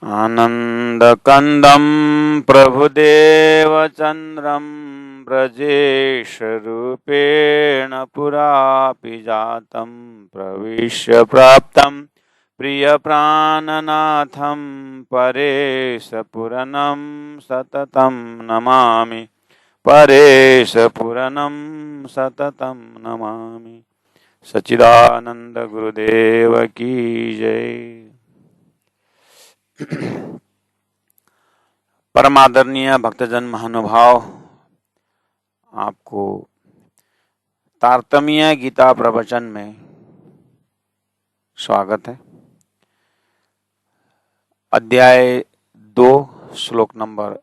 आनन्दकन्दं प्रभुदेवचन्द्रं ब्रजेशरूपेण पुरापि जातं प्रविश्य प्राप्तं प्रियप्राणनाथं परेशपुरनं सततं नमामि। परेशपुरनं सततं नमामि। सच्चिदानंद गुरुदेव की जय। परमादरणीय भक्तजन महानुभाव, आपको तारतम्य गीता प्रवचन में स्वागत है। अध्याय 2 श्लोक नंबर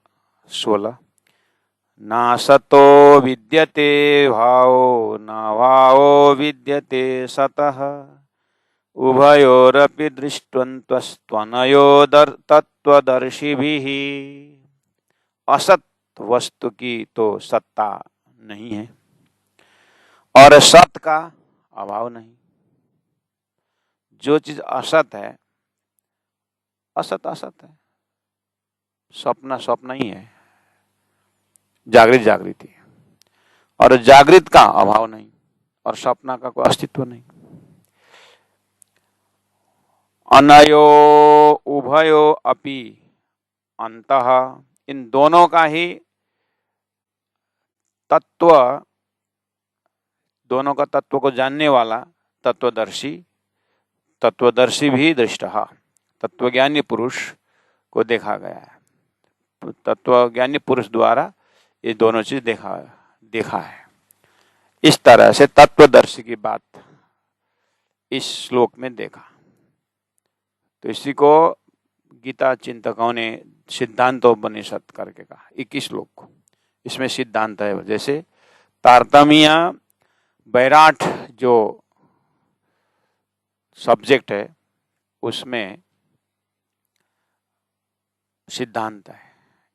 16। ना सतो विद्यते भावो न भावो विद्यते सतः उभयोरपि दृष्टवन्तस्त्वनयो तत्त्वदर्शिभिः। असत वस्तु की तो सत्ता नहीं है और सत का अभाव नहीं। जो चीज असत है, असत असत है। स्वप्न स्वप्न ही है, जागृत जागृति है। और जागृत का अभाव नहीं और स्वप्न का कोई अस्तित्व नहीं। अनयो उभयो अपि अंतः, इन दोनों का ही तत्व, दोनों का तत्व को जानने वाला तत्वदर्शी, तत्वदर्शी भी दृष्टः, तत्वज्ञानी पुरुष को देखा गया है। तत्वज्ञानी पुरुष द्वारा ये दोनों चीज देखा है। इस तरह से तत्वदर्शी की बात इस श्लोक में देखा। तो इसी को गीता चिंतकों ने सिद्धांतोपनिषद करके कहा। 21 श्लोक को इसमें सिद्धांत है। जैसे तारतम्य बैराठ जो सब्जेक्ट है उसमें सिद्धांत है,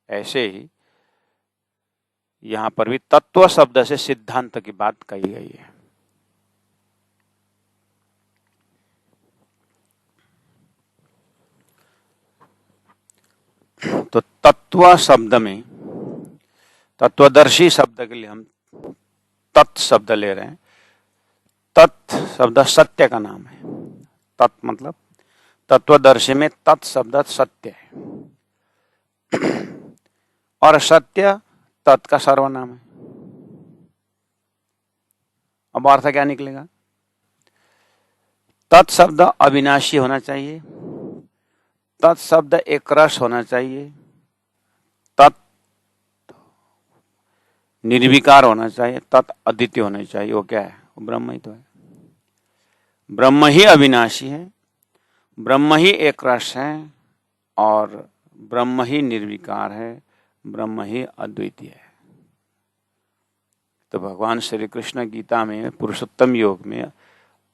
ऐसे ही यहाँ पर भी तत्व शब्द से सिद्धांत की बात कही गई है। तो तत्व शब्द में, तत्वदर्शी शब्द के लिए हम तत् शब्द ले रहे हैं। तत् शब्द सत्य का नाम है। तत् मतलब तत्वदर्शी में तत् शब्द सत्य है और सत्य तत् का सर्वनाम है। अब अर्थ क्या निकलेगा? तत् शब्द अविनाशी होना चाहिए, तत् शब्द एक रस होना चाहिए, तत् निर्विकार होना चाहिए, तत् अद्वितीय होना चाहिए। वो क्या है? वो ब्रह्म ही तो है। ब्रह्म ही अविनाशी है, ब्रह्म ही एक रस है और ब्रह्म ही निर्विकार है, ब्रह्म ही अद्वितीय है। तो भगवान श्री कृष्ण गीता में पुरुषोत्तम योग में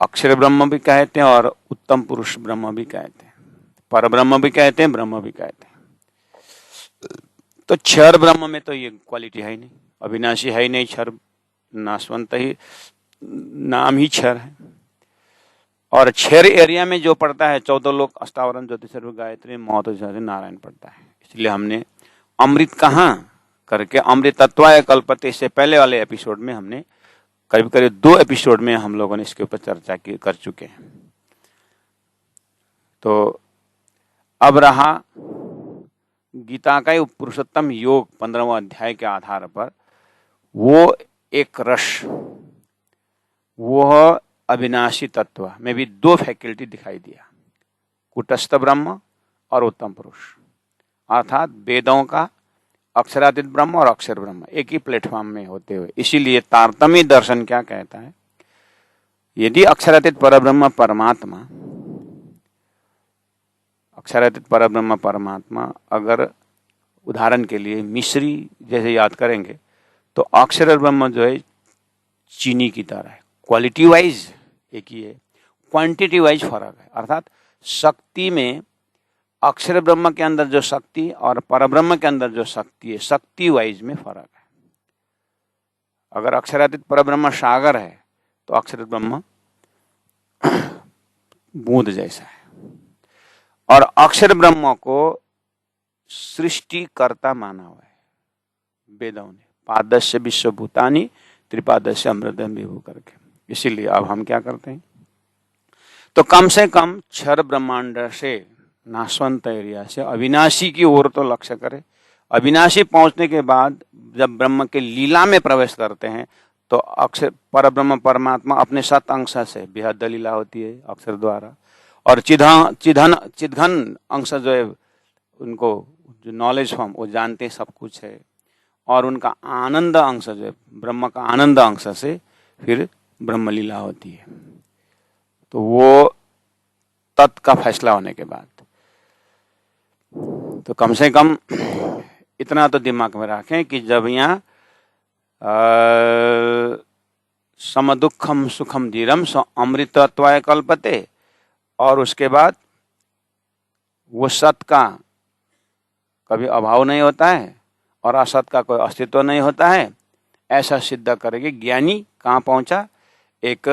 अक्षर ब्रह्म भी कहते हैं और उत्तम पुरुष ब्रह्म भी कहते हैं, पर ब्रह्म भी कहते हैं, ब्रह्म भी कहते हैं। तो क्षर ब्रह्म में तो ये क्वालिटी है ही नहीं, अविनाशी है ही नहीं। क्षर नाशवंत ही, नाम ही क्षर है। और क्षर एरिया में जो पड़ता है 14 लोक, अष्टावरण, ज्योतिष, गायत्री, मौत, नारायण पड़ता है। इसलिए हमने अमृत कहाँ करके अमृतत्वाय कल्पते से पहले वाले एपिसोड में हमने करीब करीब 2 एपिसोड में हम लोगों ने इसके ऊपर चर्चा कर चुके हैं। तो अब रहा गीता का ही पुरुषोत्तम योग 15वां अध्याय के आधार पर वो एक रस, वह अविनाशी तत्व में भी 2 फैकल्टी दिखाई दिया, कूटस्थ ब्रह्म और उत्तम पुरुष। अर्थात वेदों का अक्षरातीत ब्रह्म और अक्षर ब्रह्म एक ही प्लेटफॉर्म में होते हुए। इसीलिए तारतम्य दर्शन क्या कहता है? यदि अक्षरातीत परब्रह्म परमात्मा, अक्षरातीत परब्रह्म परमात्मा, अगर उदाहरण के लिए मिश्री जैसे याद करेंगे तो अक्षर ब्रह्म जो है चीनी की तरह है। क्वालिटी वाइज एक ही है, क्वांटिटी वाइज फर्क है। अर्थात शक्ति में अक्षर ब्रह्म के अंदर जो शक्ति और परब्रह्म के अंदर जो शक्ति है, शक्ति वाइज में फर्क है। अगर अक्षरातीत परब्रह्म सागर है तो अक्षर ब्रह्म बूंद जैसा है। और अक्षर ब्रह्म को सृष्टिकर्ता माना हुआ है वेदों ने, पादस्य विश्वभूतानि त्रिपादस्य अमृतम विभु करके। इसीलिए अब हम क्या करते हैं, तो कम से कम क्षर ब्रह्मांड से नाशवंत एरिया से अविनाशी की ओर तो लक्ष्य करें। अविनाशी पहुंचने के बाद जब ब्रह्म के लीला में प्रवेश करते हैं तो अक्षर पर ब्रह्म परमात्मा अपने सत अंश से बेहद लीला होती है अक्षर द्वारा, और चिदघन अंश जो है उनको जो नॉलेज फॉर्म वो जानते सब कुछ है, और उनका आनंद अंश जो है ब्रह्म का आनंद अंश से फिर ब्रह्म लीला होती है। तो वो तत् का फैसला होने के बाद तो कम से कम इतना तो दिमाग में रखें कि जब यहाँ समदुखम सुखम धीरम स अमृतत्वाय कल्पते, और उसके बाद वो सत का कभी अभाव नहीं होता है और असत का कोई अस्तित्व नहीं होता है, ऐसा सिद्ध करेगी। ज्ञानी कहाँ पहुंचा, एक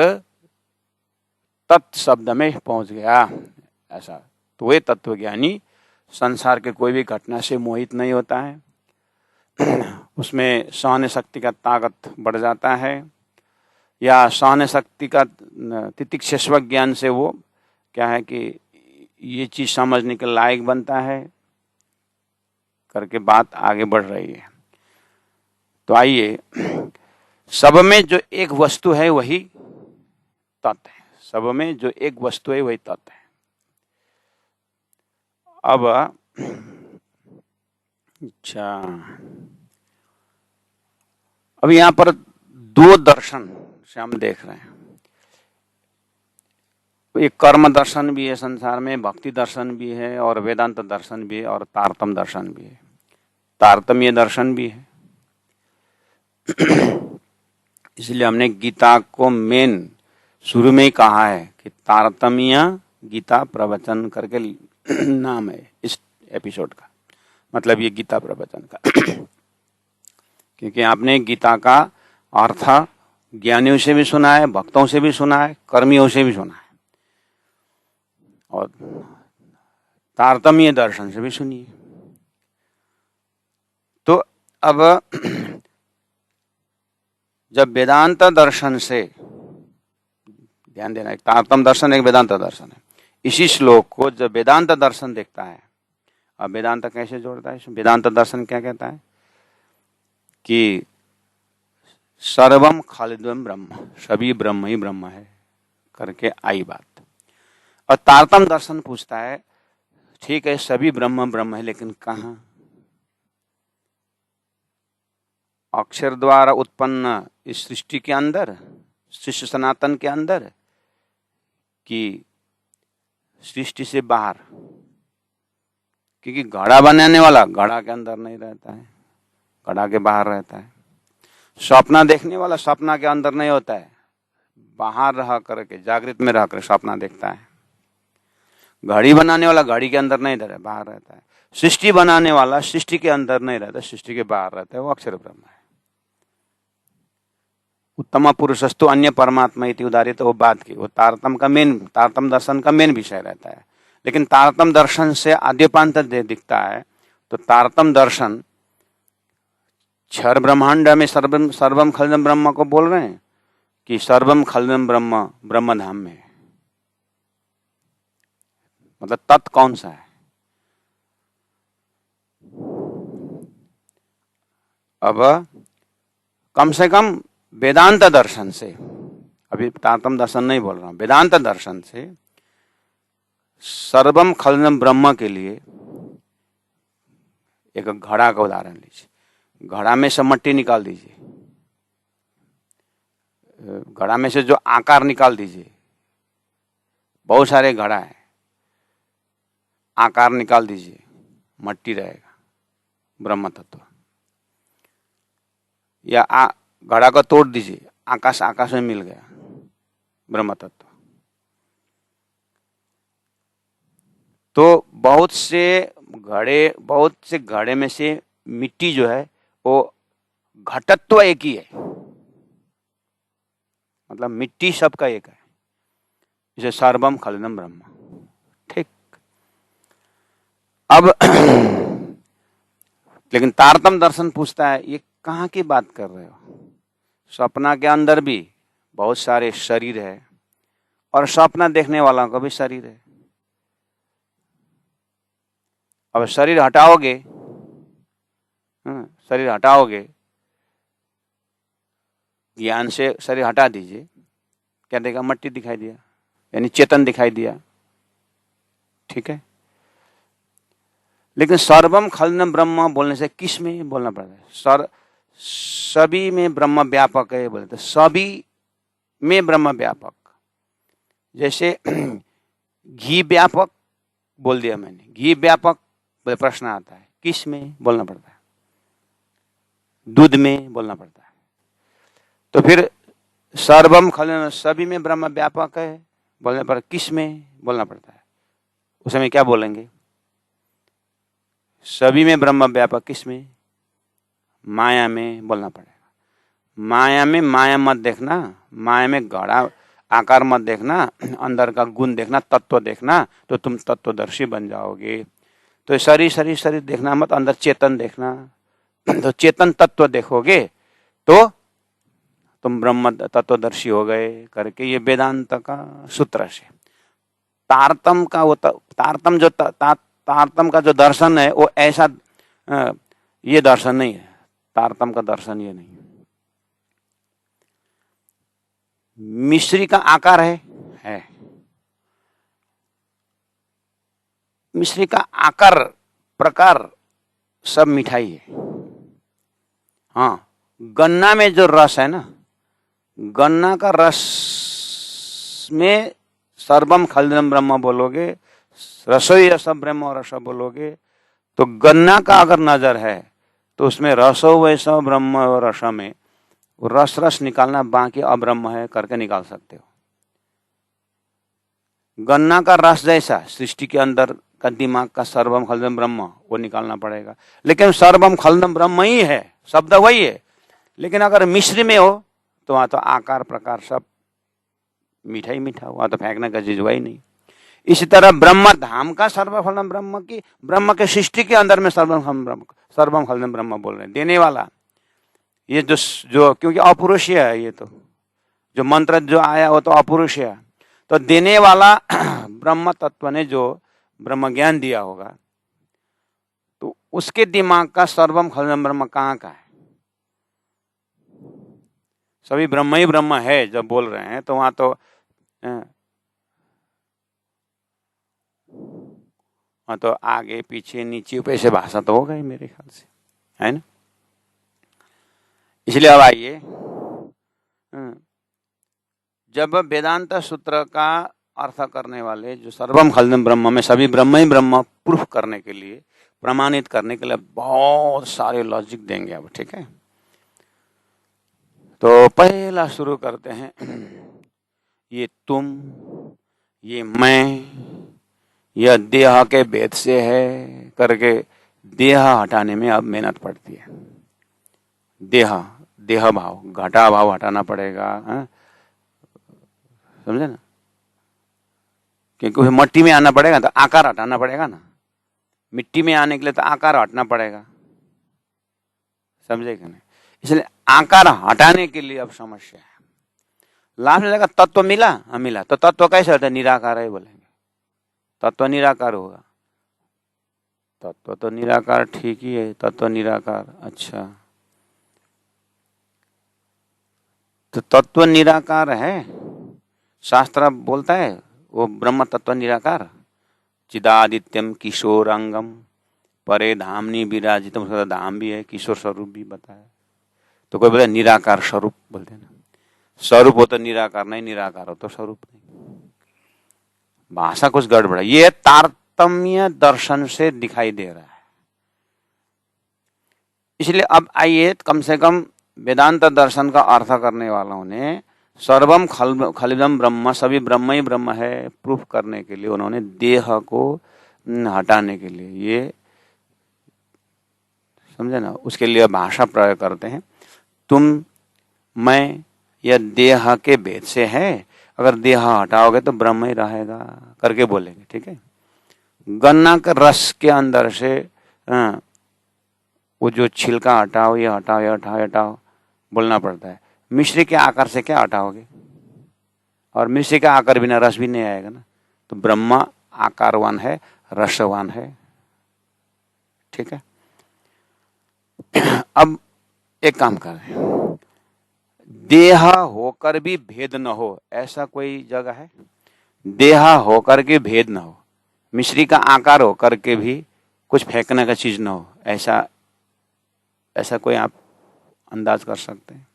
तत् शब्द में पहुंच गया ऐसा। तो वे तत्वज्ञानी संसार के कोई भी घटना से मोहित नहीं होता है, उसमें सहन शक्ति का ताकत बढ़ जाता है, या सहन शक्ति का तितिक्षस्व ज्ञान से वो क्या है कि ये चीज समझने के लायक बनता है करके बात आगे बढ़ रही है। तो आइए, सब में जो एक वस्तु है वही तत् है, सब में जो एक वस्तु है वही तत् है। अब अच्छा, अब यहां पर दो दर्शन से हम देख रहे हैं, एक कर्म दर्शन भी है संसार में, भक्ति दर्शन भी है, और वेदांत दर्शन भी है, और तारतम दर्शन भी है, तारतम्य दर्शन भी है। इसलिए हमने गीता को मेन शुरू में ही कहा है कि तारतम्य गीता प्रवचन करके नाम है इस एपिसोड का, मतलब ये गीता प्रवचन का। क्योंकि आपने गीता का अर्थ ज्ञानियों से भी सुना है, भक्तों से भी सुना है, कर्मियों से भी सुना है, और तारतम्य दर्शन से भी सुनिए। तो अब जब वेदांत दर्शन से, ध्यान देना, एक तारतम्य दर्शन एक वेदांत दर्शन है, इसी श्लोक को जब वेदांत दर्शन देखता है, अब वेदांत कैसे जोड़ता है, वेदांत दर्शन क्या कहता है कि सर्वम खालिदम ब्रह्म, सभी ब्रह्म ही ब्रह्म है करके आई बात। और तारतम्य दर्शन पूछता है, ठीक है सभी ब्रह्म ब्रह्म है, लेकिन कहाँ? अक्षर द्वारा उत्पन्न इस सृष्टि के अंदर, शिष्य सनातन के अंदर, कि सृष्टि से बाहर? क्योंकि घड़ा बनाने वाला घड़ा के अंदर नहीं रहता है, घड़ा के बाहर रहता है। सपना देखने वाला सपना के अंदर नहीं होता है, बाहर रह करके जागृत में रह कर सपना देखता है। घड़ी बनाने वाला घड़ी के अंदर नहीं रहता, बाहर रहता है। सृष्टि बनाने वाला सृष्टि के अंदर नहीं रहता, सृष्टि के बाहर रहता है, वो अक्षर ब्रह्म है। उत्तम पुरुषस्तु अन्य परमात्मा इति उदाहरित, वो बात की, वो तारतम दर्शन का मेन विषय रहता है। लेकिन तारतम दर्शन से आद्योपांत दिखता है, तो तारतम दर्शन क्षर ब्रह्मांड में सर्वम खलदम ब्रह्म को बोल रहे हैं कि सर्वम खलदम ब्रह्म ब्रह्म धाम में, मतलब तत् कौन सा है? अब कम से कम वेदांत दर्शन से, अभी तारतम दर्शन नहीं बोल रहा हूं, वेदांत दर्शन से सर्वम खलदम ब्रह्म के लिए एक घड़ा का उदाहरण लीजिए। घड़ा में से मट्टी निकाल दीजिए, घड़ा में से जो आकार निकाल दीजिए, बहुत सारे घड़ा है, आकार निकाल दीजिए, मट्टी रहेगा, ब्रह्म तत्व। या घड़ा को तोड़ दीजिए, आकाश आकाश में मिल गया, ब्रह्म तत्व। तो बहुत से घड़े में से मिट्टी जो है वो घटत्व एक ही है, मतलब मिट्टी सबका एक है, इसे सर्वम खलदम ब्रह्म। ठीक, अब लेकिन तारतम दर्शन पूछता है ये कहाँ की बात कर रहे हो? सपना के अंदर भी बहुत सारे शरीर है और सपना देखने वालों का भी शरीर है। अब शरीर हटाओगे, शरीर हटाओगे, ज्ञान से शरीर हटा दीजिए, क्या देगा? मट्टी दिखाई दिया, यानी चेतन दिखाई दिया। ठीक है, लेकिन सर्वम खलनम ब्रह्म बोलने से किस में बोलना पड़ता है? सभी में ब्रह्म व्यापक है बोलते, सभी में ब्रह्म व्यापक। जैसे घी व्यापक बोल दिया मैंने, घी व्यापक बोले, प्रश्न आता है किस में बोलना पड़ता है? दूध में बोलना पड़ता है। तो फिर सर्वम खलनम, सभी में ब्रह्म व्यापक है बोलने पर किस में बोलना पड़ता है? उस समय क्या बोलेंगे? सभी में ब्रह्म व्यापक किस में? माया में बोलना पड़ेगा। माया में माया मत देखना, माया में गड़ा आकार मत देखना, अंदर का गुण देखना, तत्व देखना, तो तुम तत्वदर्शी बन जाओगे। तो शरीर शरीर शरीर देखना मत, अंदर चेतन देखना, तो चेतन तत्व देखोगे तो तुम ब्रह्म तत्वदर्शी हो गए करके ये वेदांत का सूत्र से। तारतम का वो तारतम जो तारतम का जो दर्शन है वो ऐसा ये दर्शन नहीं है। तारतम का दर्शन ये नहीं है। मिश्री का आकार है। मिश्री का आकार प्रकार सब मिठाई है। हाँ, गन्ना में जो रस है ना, गन्ना का रस में सर्वम खलदम ब्रह्म बोलोगे, रसोई रस ब्रह्म रस बोलोगे, तो गन्ना का अगर नजर है तो उसमें रसो वैसा ब्रह्म और रस में रस रस निकालना, बाकी अब्रह्म है करके निकाल सकते हो। गन्ना का रस जैसा सृष्टि के अंदर का दिमाग का सर्वम खलदम ब्रह्म वो निकालना पड़ेगा, लेकिन सर्वम खलदम ब्रह्म ही है, शब्द वही है। लेकिन अगर मिश्री में हो तो वहां तो आकार प्रकार सब मीठा ही मीठा, वहां तो फेंकने का चीज वही नहीं। इसी तरह ब्रह्म धाम का सर्वफलम ब्रह्म की, ब्रह्म के सृष्टि के अंदर में सर्वम खलदम ब्रह्म बोल रहे हैं, देने वाला। ये जो क्योंकि अपुरुषीय है, ये तो जो मंत्र जो आया वो तो अपुरुषीय है, तो देने वाला ब्रह्म तत्व ने जो ब्रह्म ज्ञान दिया होगा तो उसके दिमाग का सर्वम खलदम ब्रह्म कहाँ का है? सभी ब्रह्म ही ब्रह्म है जब बोल रहे हैं तो वहां तो आगे पीछे नीचे ऊपर से भाषा तो होगा ही मेरे ख्याल से, है ना। इसलिए अब आइए, जब वेदांत सूत्र का अर्थ करने वाले जो सर्वम खलदम ब्रह्म में सभी ब्रह्म ही ब्रह्म प्रूफ करने के लिए, प्रमाणित करने के लिए बहुत सारे लॉजिक देंगे अब। ठीक है, तो पहला शुरू करते हैं, ये तुम, ये मैं, यह देह के भेद से है करके देह हटाने में अब मेहनत पड़ती है। देह भाव, घटा भाव हटाना पड़ेगा, समझे ना, क्योंकि मट्टी में आना पड़ेगा तो आकार हटाना पड़ेगा ना, मिट्टी में आने के लिए तो आकार हटना पड़ेगा, समझे क्या नहीं। इसलिए आकार हटाने के लिए अब समस्या है। लाभ मिलेगा, तत्व मिला, हाँ मिला, तो तत्व कैसे होता है? निराकार है बोलेंगे, तत्व निराकार होगा। तत्व तो निराकार ठीक ही है, तत्व निराकार, अच्छा तो तत्व निराकार है, शास्त्र बोलता है वो ब्रह्म तत्व निराकार। चिदादित्यम किशोरांगम परे धामनी विराजितम, उसका धाम भी है, किशोर स्वरूप भी बताया। तो कोई बोले निराकार स्वरूप बोलते हैं ना, स्वरूप हो तो निराकार नहीं, निराकार हो तो स्वरूप नहीं, भाषा कुछ गड़बड़ है। ये तारतम्य दर्शन से दिखाई दे रहा है। इसलिए अब आइए, कम से कम वेदांत दर्शन का अर्थ करने वालों ने सर्वम खलदम ब्रह्म, सभी ब्रह्म ही ब्रह्म है प्रूफ करने के लिए उन्होंने देह को हटाने के लिए, ये समझे ना, उसके लिए भाषा प्रयोग करते हैं। तुम, मैं, यह देह के भेद से है, अगर देह हटाओगे तो ब्रह्म ही रहेगा करके बोलेंगे। ठीक है, गन्ना के रस के अंदर से वो जो छिलका हटाओ, ये हटाओ, ये हटाओ, हटाओ बोलना पड़ता है। मिश्री के आकार से क्या हटाओगे? और मिश्री का आकार बिना रस भी नहीं आएगा ना। तो ब्रह्मा आकारवान है, रसवान है। ठीक है। अब एक काम कर रहे हैं, देहा होकर भी भेद न हो, ऐसा कोई जगह है? देहा होकर के भेद न हो, मिश्री का आकार होकर के भी कुछ फेंकने का चीज न हो, ऐसा ऐसा कोई आप अंदाज कर सकते हैं?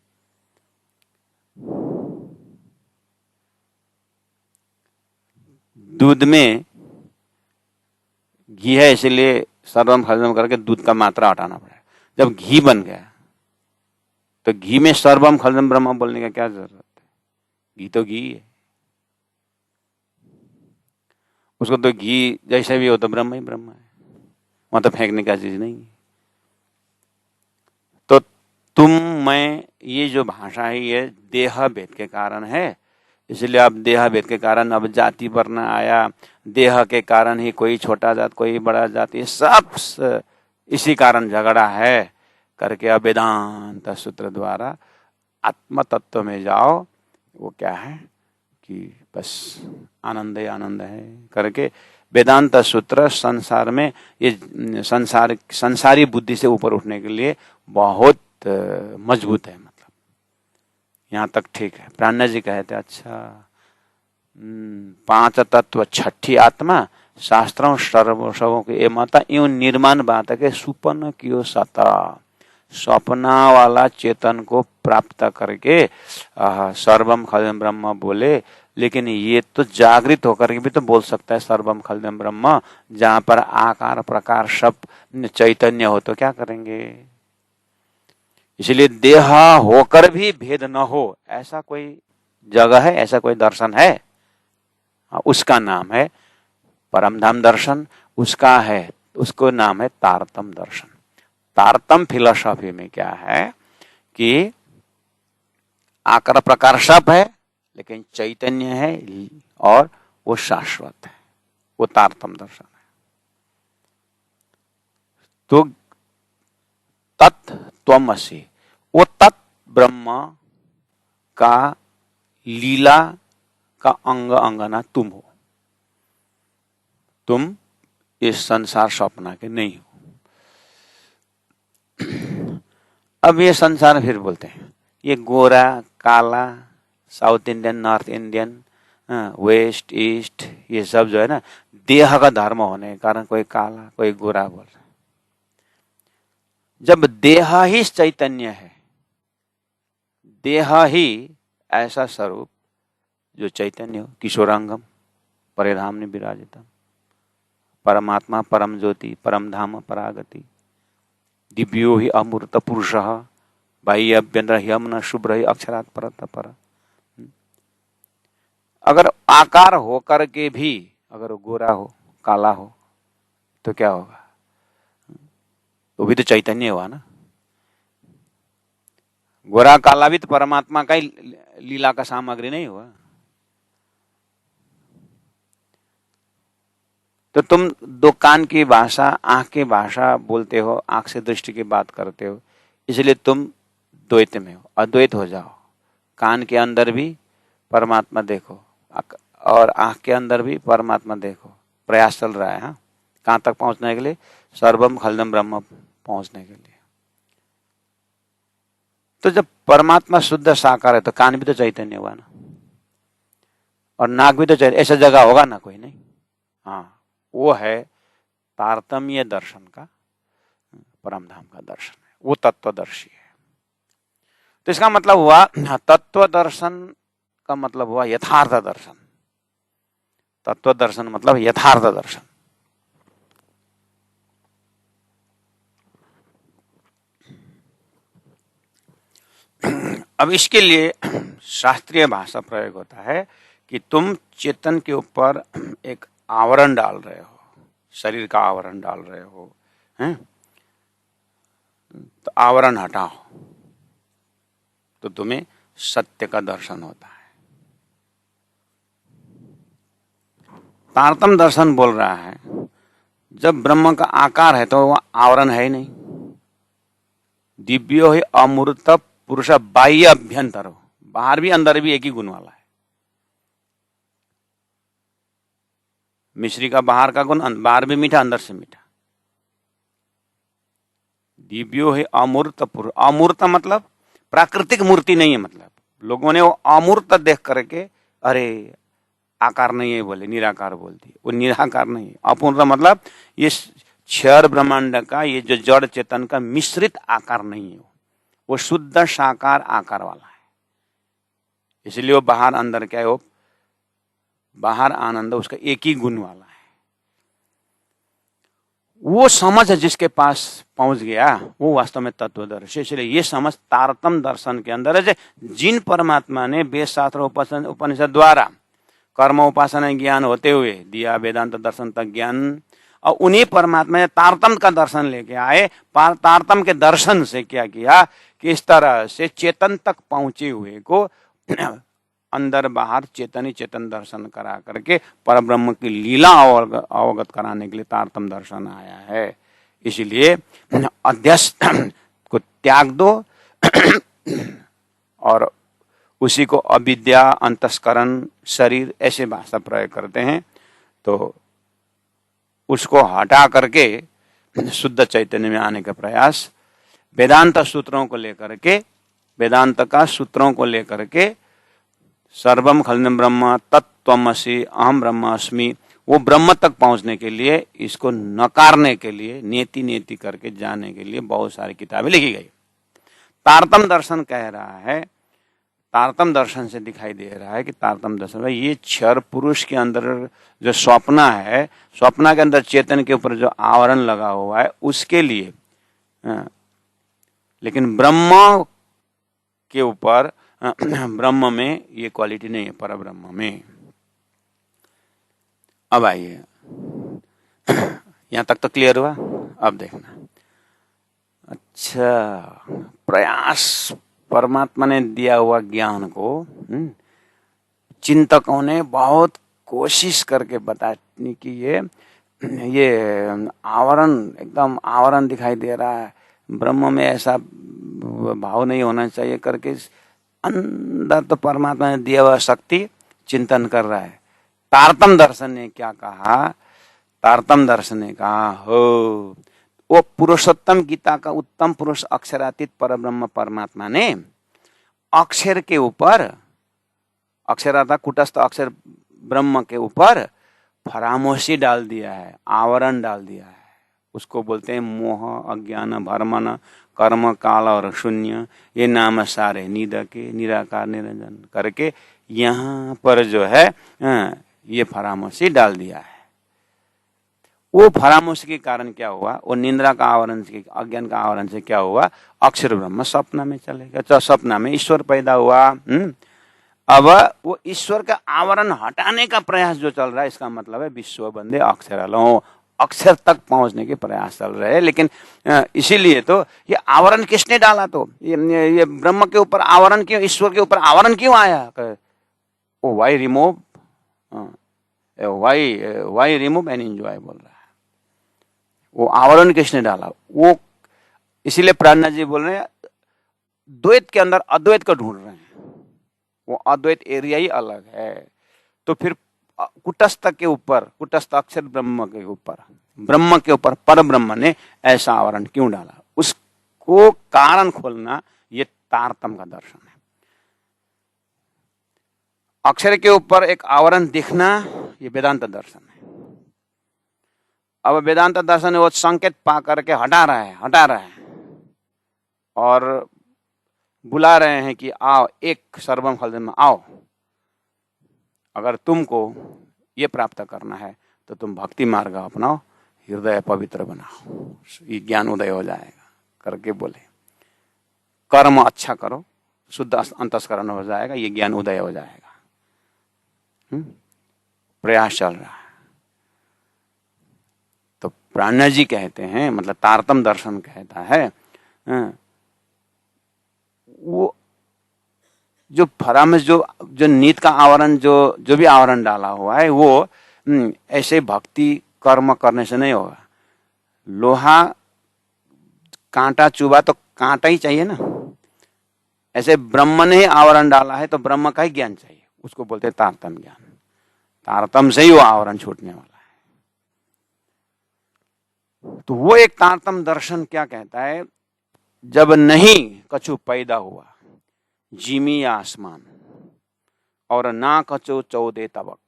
दूध में घी है, इसलिए सर्वम खलदम करके दूध का मात्रा हटाना पड़ेगा। जब घी बन गया तो घी में सर्वम खलदम ब्रह्म बोलने का क्या जरूरत है? घी तो घी है, उसको तो घी जैसे भी हो तो ब्रह्म ही ब्रह्म है, वहां तो फेंकने का चीज नहीं है। तो तुम मैं ये जो भाषा है ये देह भेद के कारण है, इसलिए अब देह भेद के कारण अब जाति वर्ण आया, देह के कारण ही कोई छोटा जात कोई बड़ा जात, ये सब इसी कारण झगड़ा है करके अब वेदांत सूत्र द्वारा आत्म तत्व में जाओ। वो क्या है कि बस आनंद ही आनंद है करके वेदांत सूत्र संसार में ये संसारी बुद्धि से ऊपर उठने के लिए बहुत मजबूत है। मतलब यहाँ तक ठीक है। प्राणा जी कहते अच्छा, पांच तत्व छठी आत्मा शास्त्रों सर्वों के माता यूं निर्माण बात है कि सुपन कियो सता, सपना वाला चेतन को प्राप्त करके सर्वम खलदम ब्रह्म बोले। लेकिन ये तो जागृत होकर के भी तो बोल सकता है सर्वम खलदम ब्रह्म, जहां पर आकार प्रकार सब चैतन्य हो तो क्या करेंगे? इसलिए देह होकर भी भेद न हो, ऐसा कोई जगह है, ऐसा कोई दर्शन है? उसका नाम है परमधाम दर्शन, उसका है, उसको नाम है तारतम दर्शन। तारतम फिलोसॉफी में क्या है कि आकार प्रकार सब है लेकिन चैतन्य है और वो शाश्वत है, वो तारतम दर्शन है। तो तत्त्वमसि, वो तत् ब्रह्म का लीला का अंग अंगना तुम हो, तुम इस संसार स्वप्न के नहीं हो। अब ये संसार फिर बोलते हैं ये गोरा काला, south Indian, north Indian, west east, ये सब जो है ना देह का धर्म होने के कारण कोई काला कोई गोरा बोल रहा है। जब देह ही चैतन्य है, देह ही ऐसा स्वरूप जो चैतन्य हो, किशोरांगम परिधाम विराजितम, परमात्मा परम ज्योति परम धाम परागति, दिव्यो ही अमूर्त पुरुष, बाह्य अभ्यंतर यमन शुभ्र ही अक्षरात् परत पर। अगर आकार हो करके भी अगर गोरा हो काला हो तो क्या होगा? वो भी तो चैतन्य हुआ ना। गोरा काला भी तो परमात्मा का ही लीला का सामग्री नहीं हुआ। तो तुम दो कान की भाषा आंख की भाषा बोलते हो, आंख से दृष्टि की बात करते हो, इसलिए तुम द्वैत में हो। अद्वैत हो जाओ, कान के अंदर भी परमात्मा देखो और आंख के अंदर भी परमात्मा देखो। प्रयास चल रहा है। हाँ, कहाँ तक पहुंचने के लिए? सर्वम खलदम ब्रह्म पहुंचने के लिए। तो जब परमात्मा शुद्ध साकार है तो कान भी तो चैतन्य हुआ ना, और नाक भी तो चैतन्य, ऐसा जगह होगा ना कोई? नहीं। हाँ, वो है तारतम्य दर्शन का, परमधाम का दर्शन है, वो तत्वदर्शी है। तो इसका मतलब हुआ तत्व दर्शन का मतलब हुआ यथार्थ दर्शन। तत्व दर्शन मतलब यथार्थ दर्शन। अब इसके लिए शास्त्रीय भाषा प्रयोग होता है कि तुम चेतन के ऊपर एक आवरण डाल रहे हो, शरीर का आवरण डाल रहे हो, हैं? तो आवरण हटाओ तो तुम्हें सत्य का दर्शन होता है। तारतम दर्शन बोल रहा है जब ब्रह्म का आकार है तो वह आवरण है ही नहीं। दिव्यो ही अमूर्त पुरुष बाह्य अभ्यंतर, बाहर भी अंदर भी एक ही गुण वाला है। मिश्री का बाहर का गुण बाहर भी मीठा अंदर से मीठा। दिव्यो है अमूर्त पुरुष, अमूर्त मतलब प्राकृतिक मूर्ति नहीं है, मतलब लोगों ने वो अमूर्त देख करके अरे आकार नहीं है बोले, निराकार बोलती, वो निराकार नहीं है। अपूर्ण मतलब ये क्षर ब्रह्मांड का ये जो जड़ चेतन का मिश्रित आकार नहीं है, वो शुद्ध साकार आकार वाला है। इसलिए वो बाहर अंदर क्या है, वो बाहर आनंद उसका एक ही गुण वाला है। वो समझ जिसके पास पहुंच गया वो वास्तव में तत्वदर्शी। इसलिए ये समझ तारतम दर्शन के अंदर है। जिन परमात्मा ने वेद शास्त्र उपनिषद द्वारा कर्म उपासना ज्ञान होते हुए दिया वेदांत दर्शन तक ज्ञान, और उन्हीं परमात्मा ने तारतम का दर्शन लेके आए। तारतम के दर्शन से क्या किया कि इस तरह से चेतन तक पहुंचे हुए को अंदर बाहर चेतन ही चेतन दर्शन करा करके परब्रह्म की लीला अवगत कराने के लिए तारतम दर्शन आया है। इसलिए अध्यस्त को त्याग दो और उसी को अविद्या, अंतस्करण, शरीर ऐसे भाषा प्रयोग करते हैं, तो उसको हटा करके शुद्ध चैतन्य में आने का प्रयास वेदांत सूत्रों को लेकर के, वेदांत का सूत्रों को लेकर के सर्वम खलनम ब्रह्म तत्त्वमसि अहम ब्रह्मास्मि, वो ब्रह्म तक पहुंचने के लिए, इसको नकारने के लिए, नेति नेति करके जाने के लिए बहुत सारी किताबें लिखी गई। तारतम दर्शन कह रहा है, तारतम दर्शन से दिखाई दे रहा है कि तारतम दर्शन ये क्षर पुरुष के अंदर जो स्वप्न है, स्वप्न के अंदर चेतन के ऊपर जो आवरण लगा हुआ है उसके लिए, लेकिन ब्रह्म के ऊपर, ब्रह्म में ये क्वालिटी नहीं है, पर ब्रह्म में। अब आइए, यहां तक तो क्लियर हुआ। अब देखना, अच्छा, प्रयास परमात्मा ने दिया हुआ ज्ञान को चिंतकों ने बहुत कोशिश करके बताने की ये आवरण, एकदम आवरण दिखाई दे रहा है, ब्रह्म में ऐसा भाव नहीं होना चाहिए करके अंदर तो परमात्मा ने दिया हुआ शक्ति चिंतन कर रहा है। तारतम दर्शन ने क्या कहा? तारतम दर्शन ने कहा हो वो पुरुषोत्तम गीता का उत्तम पुरुष अक्षरातीत परब्रह्म परमात्मा ने अक्षर के ऊपर, अक्षर अर्थात कुटस्थ अक्षर ब्रह्म के ऊपर फरामोशी डाल दिया है, आवरण डाल दिया है। उसको बोलते हैं मोह, अज्ञान, भरमन, कर्म, काल और शून्य, ये नाम सारे निदके निराकार निरंजन करके यहाँ पर जो है ये फरामोशी डाल दिया है। वो फरामोशी के कारण क्या हुआ? वो निंद्रा का आवरण से, अज्ञान का आवरण से क्या हुआ? अक्षर ब्रह्म सपना में चले गए, तो सपना में ईश्वर पैदा हुआ। अब वो ईश्वर का आवरण हटाने का प्रयास जो चल रहा है, इसका मतलब है विश्व बंदे अक्षरालो, अक्षर तक पहुंचने के प्रयास चल रहे हैं। लेकिन इसीलिए तो ये आवरण किसने डाला? तो ये ब्रह्म के ऊपर आवरण क्यों, ईश्वर के ऊपर आवरण क्यों आया? Oh why remove, why remove and enjoy बोल रहा है। वो आवरण किसने डाला? वो इसीलिए प्राणनाथ जी बोल रहे हैं द्वैत के अंदर अद्वैत को ढूंढ रहे हैं, वो अद्वैत एरिया ही अलग है। तो फिर कुटस्थ के ऊपर, कुटस्थ अक्षर ब्रह्म के ऊपर, ब्रह्म के ऊपर पर ब्रह्म ने ऐसा आवरण क्यों डाला? उसको कारण खोलना ये तारतम का दर्शन है। अक्षर के ऊपर एक आवरण दिखना ये वेदांत दर्शन है। अब वेदांत दर्शन वो संकेत पा करके हटा रहा है और बुला रहे हैं कि आओ एक सर्वम खलदम में आओ। अगर तुमको ये प्राप्त करना है तो तुम भक्ति मार्ग अपनाओ, हृदय पवित्र बनाओ, ये ज्ञान उदय हो जाएगा करके बोले। कर्म अच्छा करो, शुद्ध अंतस्करण हो जाएगा, ये ज्ञान उदय हो जाएगा। प्रयास चल रहा है। तो प्राणनाथ जी कहते हैं, मतलब तारतम दर्शन कहता है, वो जो फरामश जो नीत का आवरण, जो भी आवरण डाला हुआ है, वो ऐसे भक्ति कर्म करने से नहीं होगा। लोहा कांटा चुभा तो कांटा ही चाहिए ना, ऐसे ब्रह्म ने ही आवरण डाला है तो ब्रह्म का ही ज्ञान चाहिए, उसको बोलते हैं तारतम ज्ञान। तारतम से ही वो आवरण छूटने वाला है। तो वो एक तारतम दर्शन क्या कहता है, जब नहीं कछु पैदा हुआ जिमी या आसमान, और ना कछु चौदे तबक,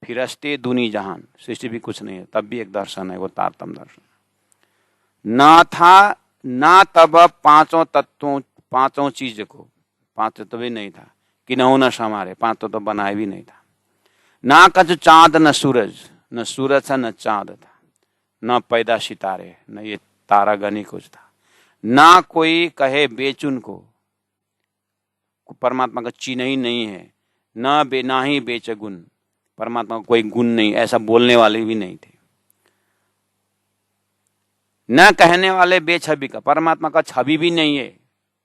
फिरस्ते दुनी जहान, सृष्टि भी कुछ नहीं है, तब भी एक दर्शन है, वो तारतम दर्शन। ना था ना तब पांचों तत्वों, पांचों चीज को, पांच तत्व भी नहीं था कि न हो न समारे, पांच तो बनाए भी नहीं था। ना कछु चांद न सूरज, न सूरज था न चांद था, न पैदा सितारे, न ये तारागनी कुछ था। ना कोई कहे बेचुन को, परमात्मा का चिन्ह ही नहीं है। ना ही बेच गुण, परमात्मा का कोई गुण नहीं, ऐसा बोलने वाले भी नहीं थे। न कहने वाले बेछवि का, परमात्मा का छवि भी नहीं है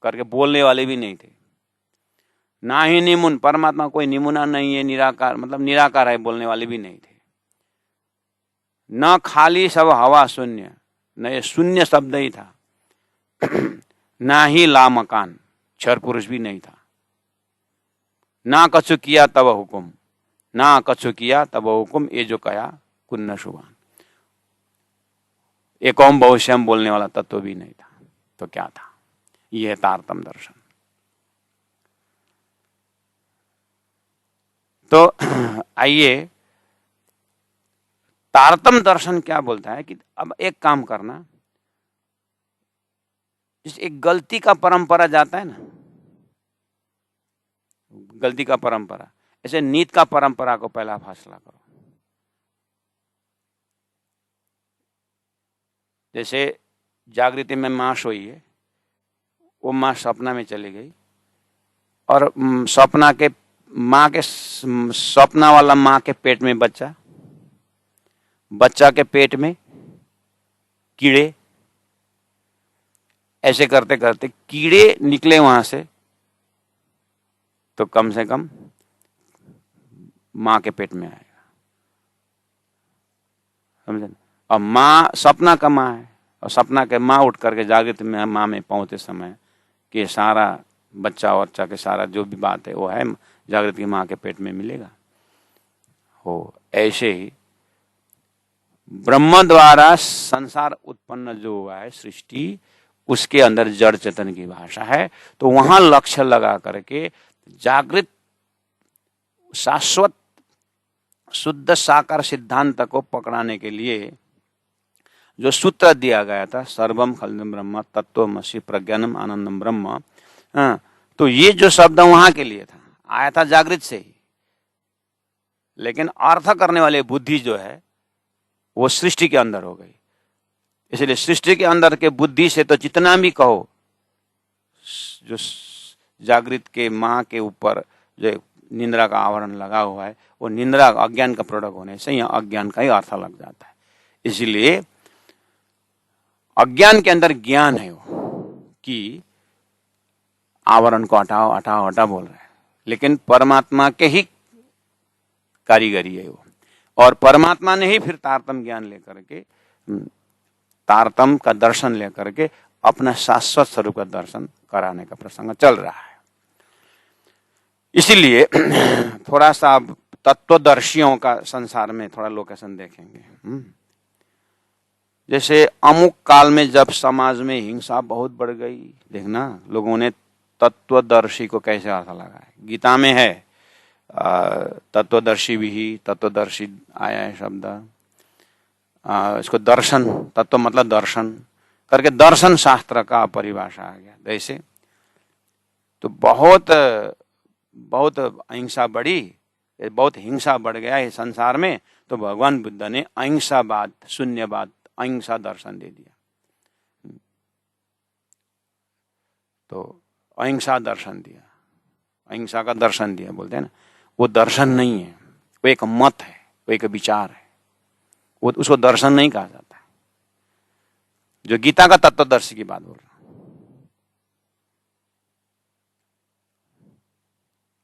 करके बोलने वाले भी नहीं थे। ना ही निमुन, परमात्मा कोई निमुना नहीं है, निराकार, मतलब निराकार है, बोलने वाले भी नहीं थे। न खाली सब हवा शून्य, न ये शून्य शब्द ही था। ना ही ला मकान, क्षर पुरुष भी नहीं था। ना कछु किया तब हुकुम, ना कछु किया तब हुकुम, ये जो कया कुन्न शुभान, एक ओम बहुश्याम बोलने वाला तत्व भी नहीं था। तो क्या था, यह है तारतम दर्शन। तो आइए, तारतम दर्शन क्या बोलता है कि अब एक काम करना, जिस एक गलती का परंपरा जाता है ना, गलती का परंपरा, ऐसे नीत का परंपरा को पहला फैसला करो। जैसे जागृति में मां सोई है, वो मां सपना में चली गई, और सपना के मां के सपना वाला मां के पेट में बच्चा, बच्चा के पेट में कीड़े, ऐसे करते करते कीड़े निकले वहां से, तो कम से कम मां के पेट में आएगा, समझे। और मां सपना का मां है, और सपना के मां उठ करके जागृत में मां में पहुंचते समय कि सारा बच्चा वच्चा के सारा जो भी बात है वो है जागृत की मां के पेट में मिलेगा। हो ऐसे ही ब्रह्म द्वारा संसार उत्पन्न जो हुआ है सृष्टि, उसके अंदर जड़ चेतन की भाषा है। तो वहां लक्ष्य लगा करके जागृत शाश्वत शुद्ध साकार सिद्धांत को पकड़ाने के लिए जो सूत्र दिया गया था, सर्वम खलदम ब्रह्म तत्वमसि प्रज्ञानम आनंदम ब्रह्म, तो ये जो शब्द वहां के लिए था, आया था जागृत से ही, लेकिन अर्थ करने वाले बुद्धि जो है वो सृष्टि के अंदर हो गई। इसलिए सृष्टि के अंदर के बुद्धि से तो जितना भी कहो, जो जागृत के मां के ऊपर जो निंद्रा का आवरण लगा हुआ है, वो निंद्रा अज्ञान का प्रोडक्ट होने से यहाँ अज्ञान का ही अर्थ लग जाता है। इसलिए अज्ञान के अंदर ज्ञान है वो कि आवरण को हटाओ हटाओ हटा बोल रहा है, लेकिन परमात्मा के ही कारीगरी है वो, और परमात्मा ने ही फिर तारतम ज्ञान लेकर के, तारतम का दर्शन लेकर के अपना शाश्वत स्वरूप का दर्शन कराने का प्रसंग चल रहा है। इसीलिए थोड़ा सा तत्वदर्शियों का संसार में थोड़ा लोकेशन देखेंगे। जैसे अमुक काल में जब समाज में हिंसा बहुत बढ़ गई, देखना लोगों ने तत्वदर्शी को कैसे अर्थ लगाया। गीता में है तत्वदर्शी भी, तत्वदर्शी आया है शब्द, इसको दर्शन, तत्व मतलब दर्शन करके दर्शन शास्त्र का परिभाषा आ गया। जैसे तो बहुत बहुत अहिंसा बढ़ी, बहुत हिंसा बढ़ गया है संसार में, तो भगवान बुद्ध ने अहिंसावाद, शून्यवाद, अहिंसा दर्शन दे दिया। तो अहिंसा दर्शन दिया, अहिंसा का दर्शन दिया, बोलते हैं ना, वो दर्शन नहीं है, वो एक मत है, वो एक विचार है, वो उसको दर्शन नहीं कहा जाता है। जो गीता का तत्वदर्शी की बात बोल रहा हूं,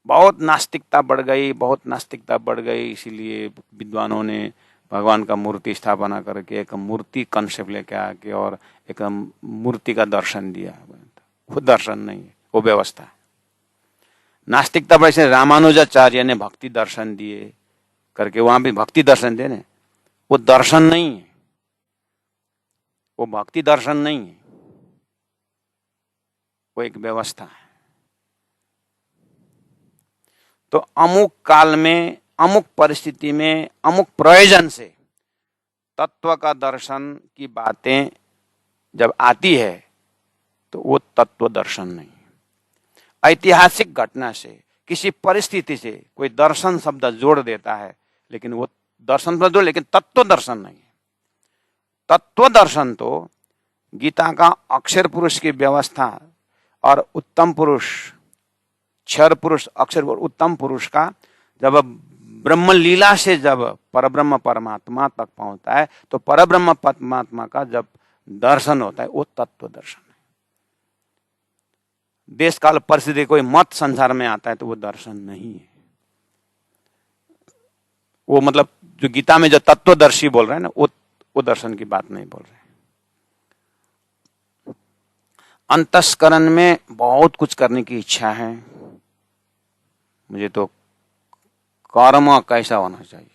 बहुत नास्तिकता बढ़ गई, बहुत नास्तिकता बढ़ गई, इसीलिए विद्वानों ने भगवान का मूर्ति स्थापना करके एक मूर्ति कंसेप्ट लेके आके और एक मूर्ति का दर्शन दिया, वो दर्शन नहीं है, वो व्यवस्था है। नास्तिकता पर से रामानुजाचार्य ने भक्ति दर्शन दिए करके वहां भी भक्ति दर्शन देने, वो दर्शन नहीं है, वो भक्ति दर्शन नहीं है, वो एक व्यवस्था है। तो अमुक काल में, अमुक परिस्थिति में, अमुक प्रयोजन से तत्व का दर्शन की बातें जब आती है तो वो तत्व दर्शन नहीं है। ऐतिहासिक घटना से, किसी परिस्थिति से कोई दर्शन शब्द जोड़ देता है, लेकिन वो दर्शन शब्द जोड़, लेकिन तत्व दर्शन नहीं है। तत्व दर्शन तो गीता का अक्षर पुरुष की व्यवस्था और उत्तम पुरुष, क्षर पुरुष, अक्षर पुरुष, उत्तम पुरुष का जब ब्रह्म लीला से जब परब्रह्म परमात्मा तक पहुंचता है तो परब्रह्म परमात्मा का जब दर्शन होता है वो तत्व दर्शन है। देश काल परिस्थिति कोई मत संसार में आता है तो वो दर्शन नहीं है। वो मतलब जो गीता में जो तत्वदर्शी बोल रहे हैं ना, वो दर्शन की बात नहीं बोल रहे। अंतस्करण में बहुत कुछ करने की इच्छा है, मुझे तो कर्म कैसा होना चाहिए।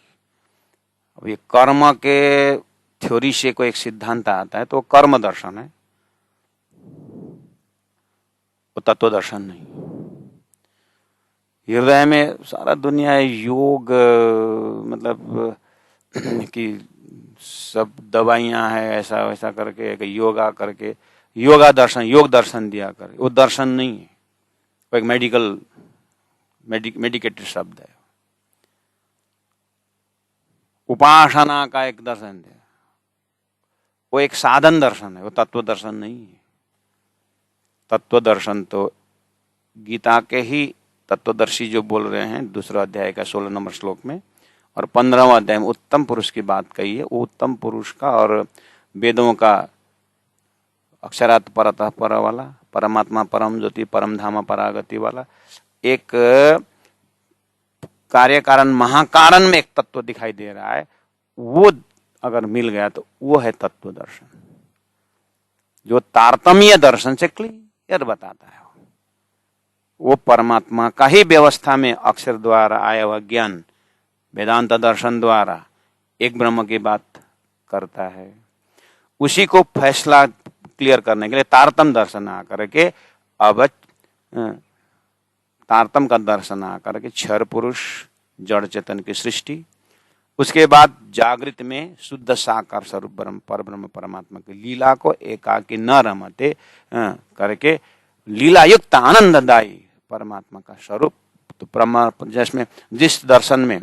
अब ये कर्म के थ्योरी से कोई एक सिद्धांत आता है तो कर्म दर्शन है, वो तत्व दर्शन नहीं। हृदय में सारा दुनिया योग, मतलब कि सब दवाइयां हैं ऐसा वैसा करके, योगा करके योगा दर्शन, योग दर्शन दिया कर, वो दर्शन नहीं है, वो एक मेडिकेटेड शब्द है। उपासना का एक दर्शन है, वो एक साधन दर्शन है, वो तत्व दर्शन नहीं है। तत्व दर्शन तो गीता के ही तत्वदर्शी जो बोल रहे हैं दूसरा अध्याय का 16 नंबर श्लोक में और 15वां अध्याय में उत्तम पुरुष की बात कही है। वो उत्तम पुरुष का और वेदों का अक्षरात् परतः पर वाला, परमात्मा परम ज्योति परम धाम परागति वाला एक कार्य कारण महाकारण में एक तत्व दिखाई दे रहा है, वो अगर मिल गया तो वो है तत्व दर्शन, जो तारतम्य दर्शन से क्लियर बताता है। वो परमात्मा का ही व्यवस्था में अक्षर द्वारा आया हुआ ज्ञान वेदांत दर्शन द्वारा एक ब्रह्म की बात करता है। उसी को फैसला क्लियर करने के लिए तारतम दर्शन आकर के, अब तारतम का दर्शन आकर के क्षर पुरुष जड़ चेतन की सृष्टि, उसके बाद जागृत में शुद्ध साकार स्वरूप ब्रह्म परब्रह्म परमात्मा की लीला को एकाकी न रमते करके लीला युक्त आनंददायी परमात्मा का स्वरूप, तो जिसमें जिस दर्शन में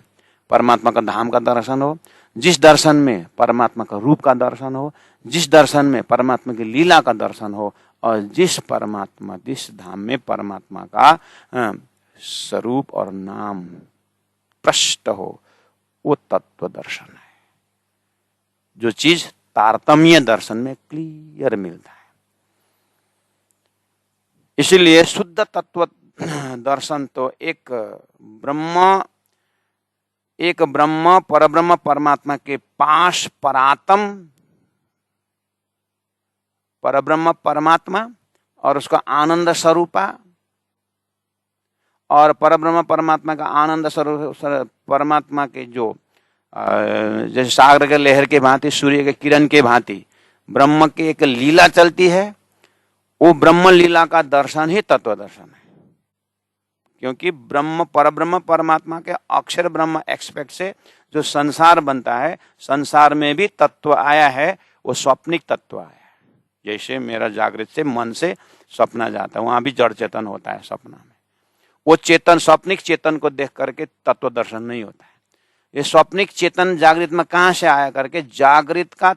परमात्मा का धाम का दर्शन हो, जिस दर्शन में परमात्मा का रूप का दर्शन हो, जिस दर्शन में परमात्मा की लीला का दर्शन हो, और जिस धाम में परमात्मा का स्वरूप और नाम प्रष्ट हो, वो तत्व दर्शन है। जो चीज तारतम्य दर्शन में क्लियर मिलता है। इसलिए शुद्ध तत्व दर्शन तो एक ब्रह्म परब्रह्म परमात्मा के पास परात्म परब्रह्म परमात्मा और उसका आनंद स्वरूपा, और परब्रह्म परमात्मा का आनंद स्वरूप परमात्मा के जो जैसे सागर के लहर के भांति, सूर्य के किरण के भांति ब्रह्म की एक लीला चलती है, वो ब्रह्म लीला का दर्शन ही तत्व दर्शन है। क्योंकि ब्रह्म परब्रह्म परमात्मा के अक्षर ब्रह्म एक्सपेक्ट से जो संसार बनता है, संसार में भी तत्व आया है, वो स्वप्निक तत्व आया है। जैसे मेरा जागृत से मन से सपना जाता है, वहां भी जड़ चेतन होता है सपना में। वो चेतन स्वप्निक चेतन को देख करके तत्व दर्शन नहीं होता है। ये स्वप्निक चेतन जागृत में कहां से आया करके, जागृत का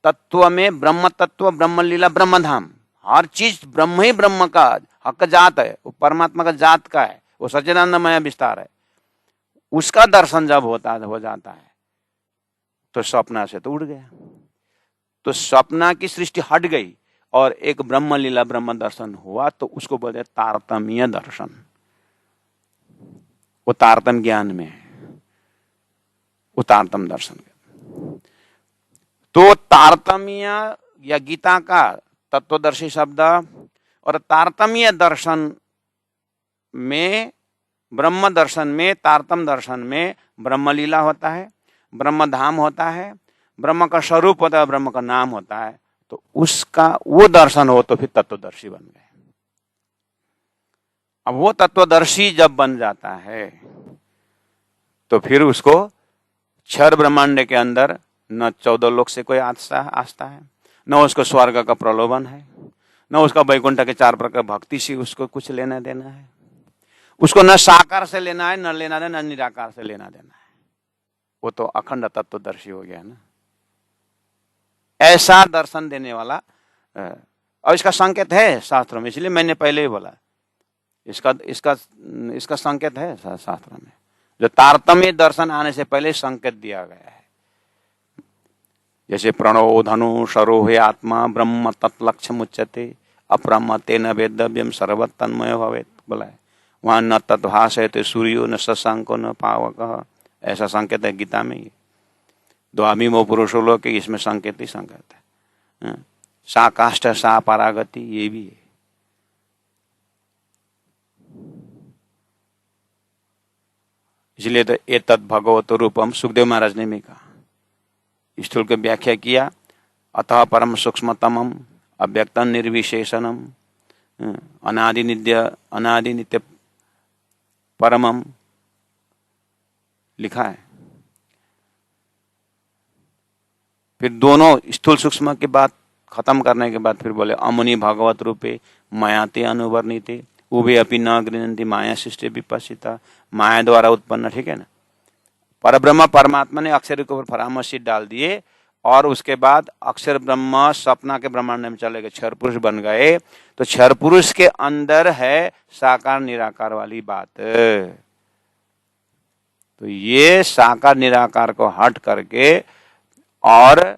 तत्व में ब्रह्म तत्व, ब्रह्म लीला, ब्रह्म धाम, हर चीज ब्रह्म ही ब्रह्म का हक जात है, वो परमात्मा का जात का है, वो सच्चिदानंदमय विस्तार है। उसका दर्शन जब हो जाता है तो सपना से तो उड़ गया, तो सपना की सृष्टि हट गई और एक ब्रह्म लीला ब्रह्म दर्शन हुआ, तो उसको बोलते तारतम्य दर्शन। वो तारतम्य ज्ञान में है। वो तारतम्य दर्शन कहते। तो तारतम्य या गीता का तत्वदर्शी शब्द और तारतम्य दर्शन में, ब्रह्म दर्शन में, तारतम्य दर्शन में ब्रह्म लीला होता है, ब्रह्म धाम होता है, ब्रह्म का स्वरूप होता है, ब्रह्म का नाम होता है। तो उसका वो दर्शन हो तो फिर तत्वदर्शी बन गए। अब वो तत्वदर्शी जब बन जाता है तो फिर उसको क्षर ब्रह्मांड के अंदर न 14 लोक से कोई आस्था है, न उसको स्वर्ग का प्रलोभन है, न उसका वैकुंठ के 4 प्रकार भक्ति से उसको कुछ लेना देना है। उसको न साकार से लेना है, न लेना देना, न निराकार से लेना देना है। वो तो अखंड तत्वदर्शी हो गया ना। ऐसा दर्शन देने वाला, और इसका संकेत है शास्त्रों में, इसलिए मैंने पहले ही बोला इसका संकेत है शास्त्रों में। जो तारतम्य दर्शन आने से पहले संकेत दिया गया है, जैसे प्रणो धनु सरोहे आत्मा ब्रह्म तत्लक्ष्यम उच्यते अब्रह्म तेन वेद्यव्यम सर्वत तन्मय भवेत् बोला है। वहां न तद्भासयते सूर्यो न शशांको न पावक, ऐसा संकेत है गीता में। ही द्वामीमो पुरुषो लोके, इसमें संकेत ही संकेत है। सा काष्ठ सा परागति, ये भी है। इसलिए तो एतद् भगवतो रूपम, सुखदेव महाराज ने भी कहा, स्थूल की व्याख्या किया। अतः परम सूक्ष्मतमम अव्यक्तम निर्विशेषणम अनादि नित्य परमम लिखा है। फिर दोनों स्थूल सूक्ष्म की बात खत्म करने के बाद फिर बोले अमुनि भगवत रूपे मायाते अनुवर्णिते उभे अपि न गृह्णन्ति माया सृष्टि विपस्सिता, माया द्वारा उत्पन्न, ठीक है ना। परब्रह्म परमात्मा ने अक्षर के ऊपर परामर्शित डाल दिए और उसके बाद अक्षर ब्रह्म सपना के ब्रह्मांड में चले गए, क्षर पुरुष बन गए। तो क्षर पुरुष के अंदर है साकार निराकार वाली बात। तो ये साकार निराकार को हट करके और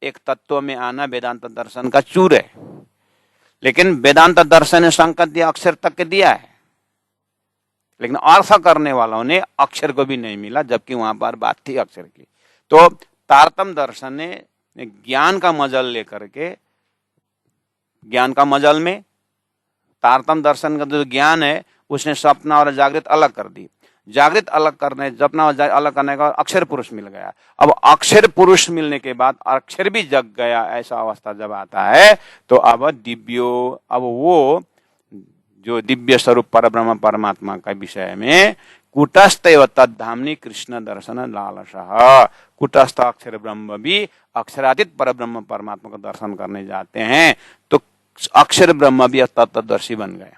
एक तत्व में आना वेदांत दर्शन का चूर है। लेकिन वेदांत दर्शन ने संकेत दिया, अक्षर तक के दिया है, लेकिन अर्थ करने वालों ने अक्षर को भी नहीं मिला, जबकि वहां पर बात थी अक्षर की। तो तारतम्य दर्शन ने ज्ञान का मजल लेकर के, ज्ञान का मजल में तारतम्य दर्शन का जो ज्ञान है उसने सपना और जागृत अलग कर दी। जागृत अलग करने, सपना और अलग करने का अक्षर पुरुष मिल गया। अब अक्षर पुरुष मिलने के बाद अक्षर भी जग गया, ऐसा अवस्था जब आता है तो अब अब वो जो दिव्य स्वरूप परब्रह्म परमात्मा का विषय में कुटस्थ एवं तद्धामनी कृष्ण दर्शन लालसा, कुटस्थ अक्षर ब्रह्म भी अक्षरातीत परब्रह्म परमात्मा का दर्शन करने जाते हैं। तो अक्षर ब्रह्म भी तत्वदर्शी बन गए,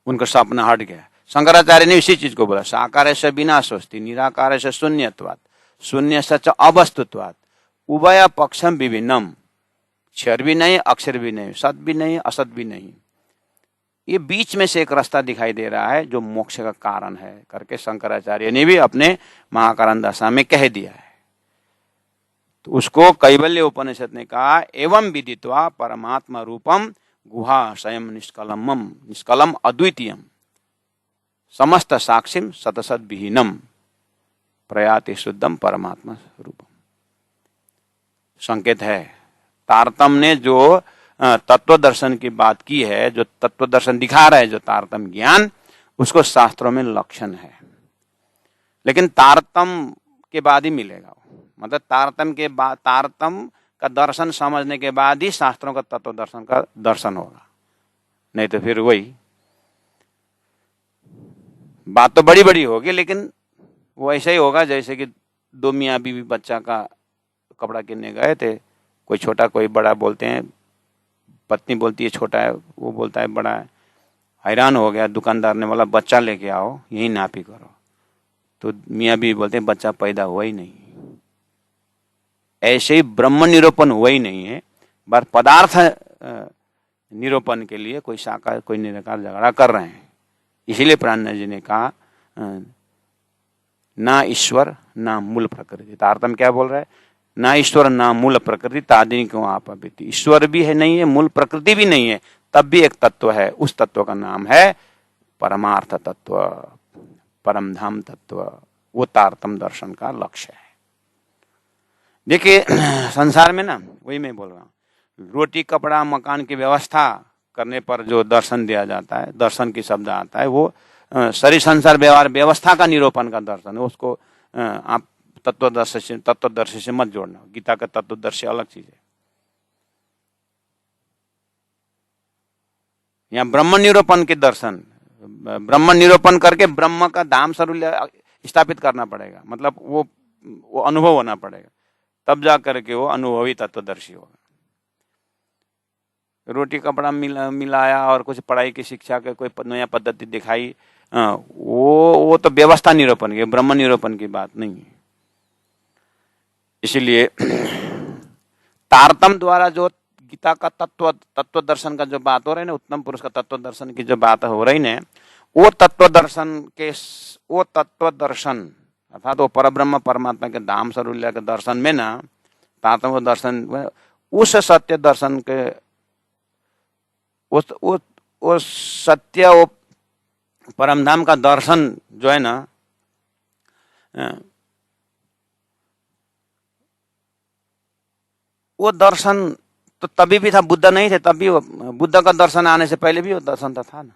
उनका सपना हट गया। शंकराचार्य ने इसी चीज को बोला, साकार से विनाशोस्ति निराकार से शून्यत्वात् शून्य सच अवस्तुत्वात् उभय पक्षम विभिन्नम, क्षर भी नहीं अक्षर भी नहीं, सत भी नहीं असत भी नहीं, ये बीच में से एक रास्ता दिखाई दे रहा है जो मोक्ष का कारण है करके शंकराचार्य ने भी अपने महाकारण दशा में कह दिया है। तो उसको कैवल्य उपनिषद ने कहा एवं विदित्वा परमात्मा रूपम गुहा स्वयं निष्कलम अद्वितीयम समस्त साक्षिम सतसद विहीनम प्रयाति शुद्धम परमात्मा रूपम। संकेत है तारतम्य ने जो तत्व दर्शन की बात की है, जो तत्व दर्शन दिखा रहा है, जो तारतम्य ज्ञान, उसको शास्त्रों में लक्षण है। लेकिन तारतम्य के बाद ही मिलेगा, मतलब तारतम्य के बाद, तारतम्य का दर्शन समझने के बाद ही शास्त्रों का तत्व दर्शन का दर्शन होगा। नहीं तो फिर वही बात तो बड़ी बड़ी होगी, लेकिन वो ऐसा ही होगा जैसे कि दो मियाँ बीवी बच्चा का कपड़ा किनने गए थे, कोई छोटा कोई बड़ा, बोलते हैं पत्नी बोलती है छोटा है, वो बोलता है बड़ा है। हैरान हो गया दुकानदार ने बोला बच्चा लेके आओ यही नापी करो, तो मियाँ बीवी बोलते हैं बच्चा पैदा हुआ ही नहीं। ऐसे ही ब्रह्म निरूपण हुआ ही नहीं है, बस पदार्थ निरूपण के लिए कोई साकार कोई निराकार झगड़ा कर रहे हैं। इसीलिए प्राण जी ने कहा ना ईश्वर ना मूल प्रकृति। तारतम्य क्या बोल रहा है, ना ईश्वर ना मूल प्रकृति तादिनी क्यों आप अभी, ईश्वर भी है नहीं है, मूल प्रकृति भी नहीं है, तब भी एक तत्व है, उस तत्व का नाम है परमार्थ तत्व, परमधाम तत्व, वो तारतम्य दर्शन का लक्ष्य है। देखिए संसार में ना, वही मैं बोल रहा हूँ, रोटी कपड़ा मकान की व्यवस्था करने पर जो दर्शन दिया जाता है, दर्शन की शब्द आता है, वो शरीर संसार व्यवहार व्यवस्था का निरूपण का दर्शन है। उसको आप तत्वदर्शी से मत जोड़ना। गीता का तत्वदर्शी अलग चीज है। यहाँ ब्रह्म निरूपण के दर्शन, ब्रह्म निरूपण करके ब्रह्म का धाम स्वरूप स्थापित करना पड़ेगा। मतलब वो अनुभव होना पड़ेगा, तब जा करके वो अनुभवी तत्वदर्शी होगा। रोटी कपड़ा मिलाया और कुछ पढ़ाई की शिक्षा के कोई नया पद्धति दिखाई, वो तो व्यवस्था निरूपण की, ब्रह्म निरूपण की बात नहीं है। इसलिए तारतम्य द्वारा जो गीता का तत्व दर्शन का जो बात हो रही है ना, उत्तम पुरुष का तत्व दर्शन की जो बात हो रही है, वो तत्व दर्शन अर्थात वो परब्रह्म परमात्मा के धाम स्वरूप के दर्शन में ना, तारतम्य दर्शन में उस सत्य दर्शन के वो सत्य, वो परमधाम का दर्शन जो है ना, वो दर्शन तो तभी भी था, बुद्ध नहीं थे तभी वो, बुद्ध का दर्शन आने से पहले भी वो दर्शन था ना।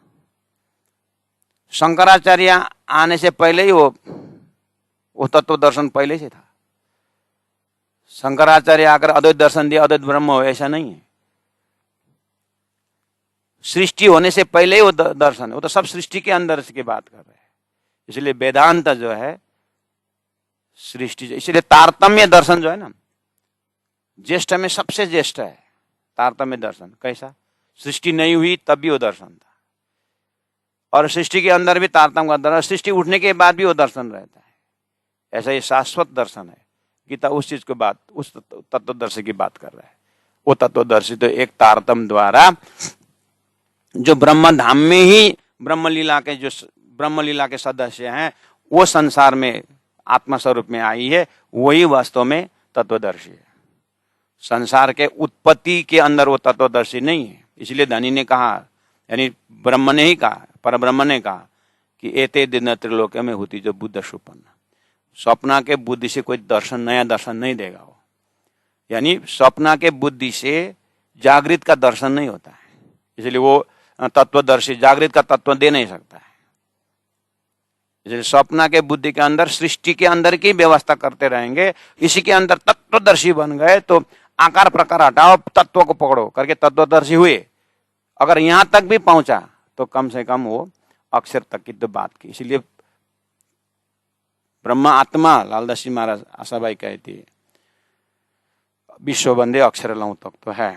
शंकराचार्य आने से पहले ही वो तत्व दर्शन पहले से था। शंकराचार्य आकर अद्वैत दर्शन दिया, अद्वैत ब्रह्म हो, ऐसा नहीं है। सृष्टि होने से पहले ही वो दर्शन है। वो तो सब सृष्टि के अंदर की बात कर रहे हैं। इसलिए वेदांत जो है सृष्टि, इसलिए तारतम्य दर्शन जो है ना, ज्येष्ठ में सबसे ज्येष्ठ है तारतम्य दर्शन। कैसा? सृष्टि नहीं हुई तब भी वो दर्शन था, और सृष्टि के अंदर भी तारतम्य का दर्शन, सृष्टि उठने के बाद भी वो दर्शन रहता है। ऐसा ये शाश्वत दर्शन है। गीता उस चीज को बात, उस तत्वदर्शी की बात कर रहा है। वो तत्वदर्शी तो एक तारतम्य द्वारा जो ब्रह्म धाम में ही ब्रह्मलीला के सदस्य हैं, वो संसार में आत्मा स्वरूप में आई है, वही वास्तव में तत्वदर्शी है। संसार के उत्पत्ति के अंदर वो तत्वदर्शी नहीं है। इसलिए धनी ने कहा, यानी ब्रह्म ने ही कहा, परब्रह्म ने कहा कि एते दिन त्रिलोक्य में होती जो बुद्ध सुपन्न। स्वप्ना के बुद्धि से कोई दर्शन, नया दर्शन नहीं देगा वो। यानी स्वप्ना के बुद्धि से जागृत का दर्शन नहीं होता है। इसलिए वो तत्वदर्शी जागृत का तत्व दे नहीं सकता है। इसलिए स्वप्ना के बुद्धि के अंदर, सृष्टि के अंदर की व्यवस्था करते रहेंगे, इसी के अंदर तत्वदर्शी बन गए तो आकार प्रकार हटाओ, तत्व को पकड़ो करके तत्वदर्शी हुए। अगर यहां तक भी पहुंचा तो कम से कम वो अक्षर तक की तो बात की। इसलिए ब्रह्मा आत्मा, लालदास जी महाराज आशाबाई कहती है, विश्व बंदे अक्षर लऊ तक तो है।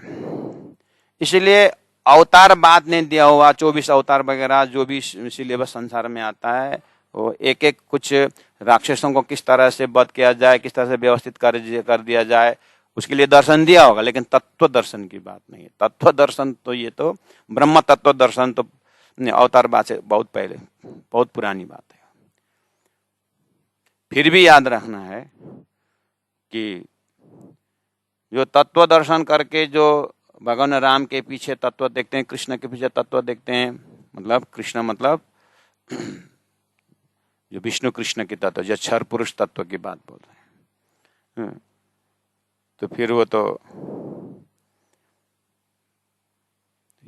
इसलिए अवतार बाद ने दिया हुआ 24 अवतार वगैरह जो भी सिलेबस संसार में आता है, वो एक एक कुछ राक्षसों को किस तरह से वध किया जाए, किस तरह से व्यवस्थित कर दिया जाए, उसके लिए दर्शन दिया होगा, लेकिन तत्व दर्शन की बात नहीं है। तत्व दर्शन तो ये तो ब्रह्म तत्व दर्शन तो अवतार बाद से बहुत पहले, बहुत पुरानी बात है। फिर भी याद रखना है कि जो तत्व दर्शन करके जो भगवान राम के पीछे तत्व देखते हैं, कृष्ण के पीछे तत्व देखते हैं, मतलब कृष्ण मतलब जो विष्णु कृष्ण की तत्व, जो क्षर पुरुष तत्व की बात बोल रहे हैं, तो फिर वो तो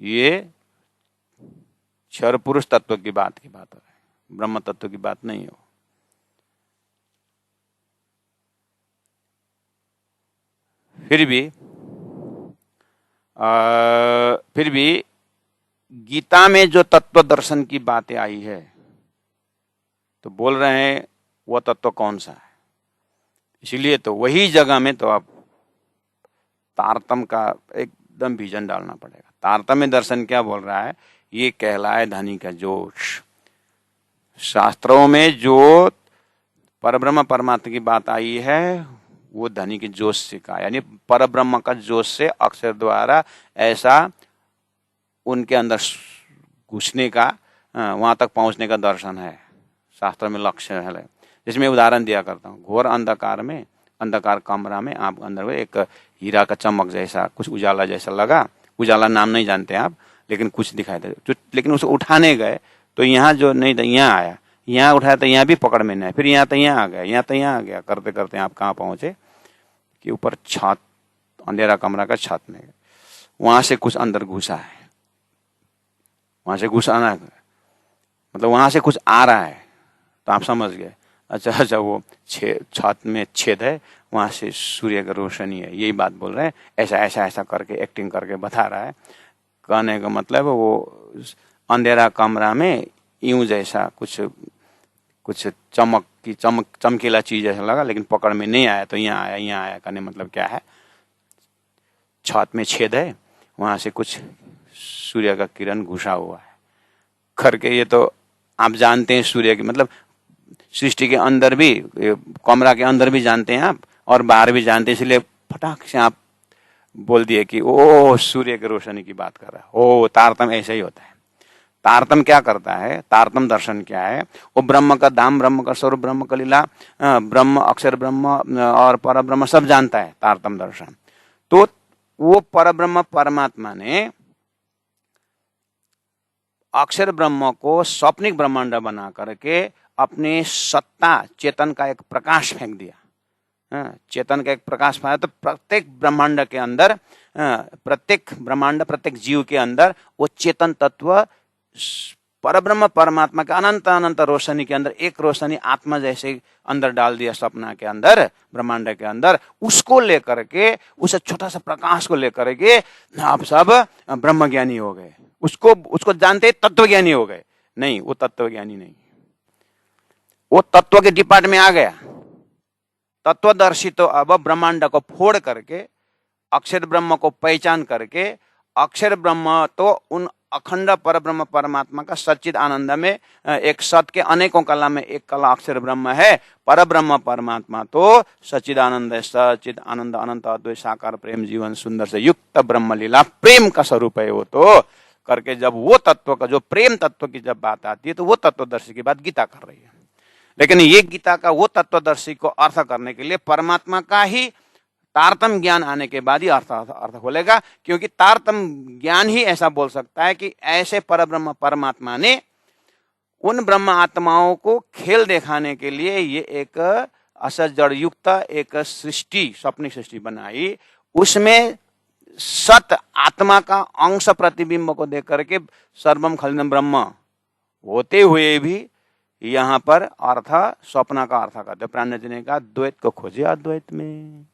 ये क्षर पुरुष तत्व की बात हो रही है, ब्रह्म तत्व की बात नहीं हो। फिर भी गीता में जो तत्व दर्शन की बातें आई है, तो बोल रहे हैं वो तत्व कौन सा है। इसीलिए तो वही जगह में तो आप तारतम्य का एकदम विजन डालना पड़ेगा। तारतम्य दर्शन क्या बोल रहा है? ये कहलाए धनी का जोश। शास्त्रों में जो परब्रह्म परमात्मा की बात आई है, वो धनी के जोश से कहा, यानी परब्रह्म का जोश से अक्षर द्वारा ऐसा उनके अंदर घुसने का, वहां तक पहुंचने का दर्शन है। शास्त्र में लक्ष्य है, जिसमें उदाहरण दिया करता हूँ। घोर अंधकार में, अंधकार कमरा में आप अंदर एक हीरा का चमक जैसा कुछ उजाला जैसा लगा, उजाला नाम नहीं जानते आप, लेकिन कुछ दिखाई दे, लेकिन उसे उठाने गए तो यहाँ जो नहीं था यहाँ आया, यहाँ उठाया तो यहाँ भी पकड़ में नहीं, फिर यहाँ तो यहाँ आ गया, यहाँ तो यहाँ आ गया, करते करते आप कहाँ पहुंचे कि ऊपर छत, अंधेरा कमरा का छत में, वहां से कुछ अंदर घुसा है, वहां से घुसाना है, मतलब वहां से कुछ आ रहा है, तो आप समझ गए अच्छा अच्छा वो छत में छेद है, वहां से सूर्य का रोशनी है, यही बात बोल रहे हैं। ऐसा ऐसा ऐसा करके एक्टिंग करके बता रहा है। कहने का मतलब वो अंधेरा कमरा में यूं जैसा कुछ चमकीला चीज ऐसा लगा, लेकिन पकड़ में नहीं आया, तो यहाँ आया, यहाँ आया। कहने मतलब क्या है, छत में छेद है, वहां से कुछ सूर्य का किरण घुसा हुआ है करके। ये तो आप जानते हैं सूर्य की, मतलब सृष्टि के अंदर भी, कमरा के अंदर भी जानते हैं आप और बाहर भी जानते हैं, इसलिए फटाक से आप बोल दिए कि ओ सूर्य की रोशनी की बात कर रहा है। ओ तारतम ऐसे ही होता है। तारतम क्या करता है, तारतम दर्शन क्या है, वो ब्रह्म का धाम, ब्रह्म का स्वरूप, ब्रह्म का लीला, ब्रह्म, अक्षर ब्रह्म और पर ब्रह्म सब जानता है तारतम दर्शन। तो वो पर ब्रह्म परमात्मा ने अक्षर ब्रह्म को स्वप्निक ब्रह्मांड बना करके अपने सत्ता चेतन का एक प्रकाश फेंक दिया। चेतन का एक प्रकाश पाया, तो प्रत्येक ब्रह्मांड के अंदर, प्रत्येक ब्रह्मांड, प्रत्येक जीव के अंदर वो चेतन तत्व परब्रह्म परमात्मा के अनंत अनंत रोशनी के अंदर एक रोशनी आत्मा जैसे अंदर डाल दिया सपना के अंदर, ब्रह्मांड के अंदर। उसको लेकर के, उस छोटा सा प्रकाश को लेकर के आप सब ब्रह्म ज्ञानी हो गए। उसको जानते तत्व ज्ञानी हो गए। नहीं, वो तत्व ज्ञानी नहीं, वो तत्व के डिपार्ट में आ गया। तत्वदर्शी तो अब ब्रह्मांड को फोड़ करके अक्षर ब्रह्म को पहचान करके, अक्षर ब्रह्म तो उन अखंड पर ब्रह्म परमात्मा का सच्चिद आनंद में, एक सत के अनेकों कला में एक कला अक्षर ब्रह्म है। पर ब्रह्म परमात्मा तो सच्चिद आनंद है, सच्चिद आनंद अनंत अद्वैत साकार प्रेम जीवन सुंदर से युक्त ब्रह्म लीला प्रेम का स्वरूप है वो तो करके। जब वो तत्व का, जो प्रेम तत्व की जब बात आती है, तो वो तत्वदर्शी की बात गीता कर रही है। लेकिन ये गीता का वो तत्वदर्शी को अर्थ करने के लिए परमात्मा का ही तारतम ज्ञान आने के बाद ही अर्थ खोलेगा, क्योंकि तारतम ज्ञान ही ऐसा बोल सकता है कि ऐसे परब्रह्म परमात्मा ने उन ब्रह्म आत्माओं को खेल दिखाने के लिए ये एक असत जड़ युक्त एक सृष्टि, स्वप्निक सृष्टि बनाई। उसमें सत आत्मा का अंश प्रतिबिंब को देख करके सर्वम खलिदम ब्रह्म होते हुए भी यहाँ पर अर्थ स्वप्न का अर्थ करते। प्राणजी ने कहा द्वैत को खोजे अद्वैत में।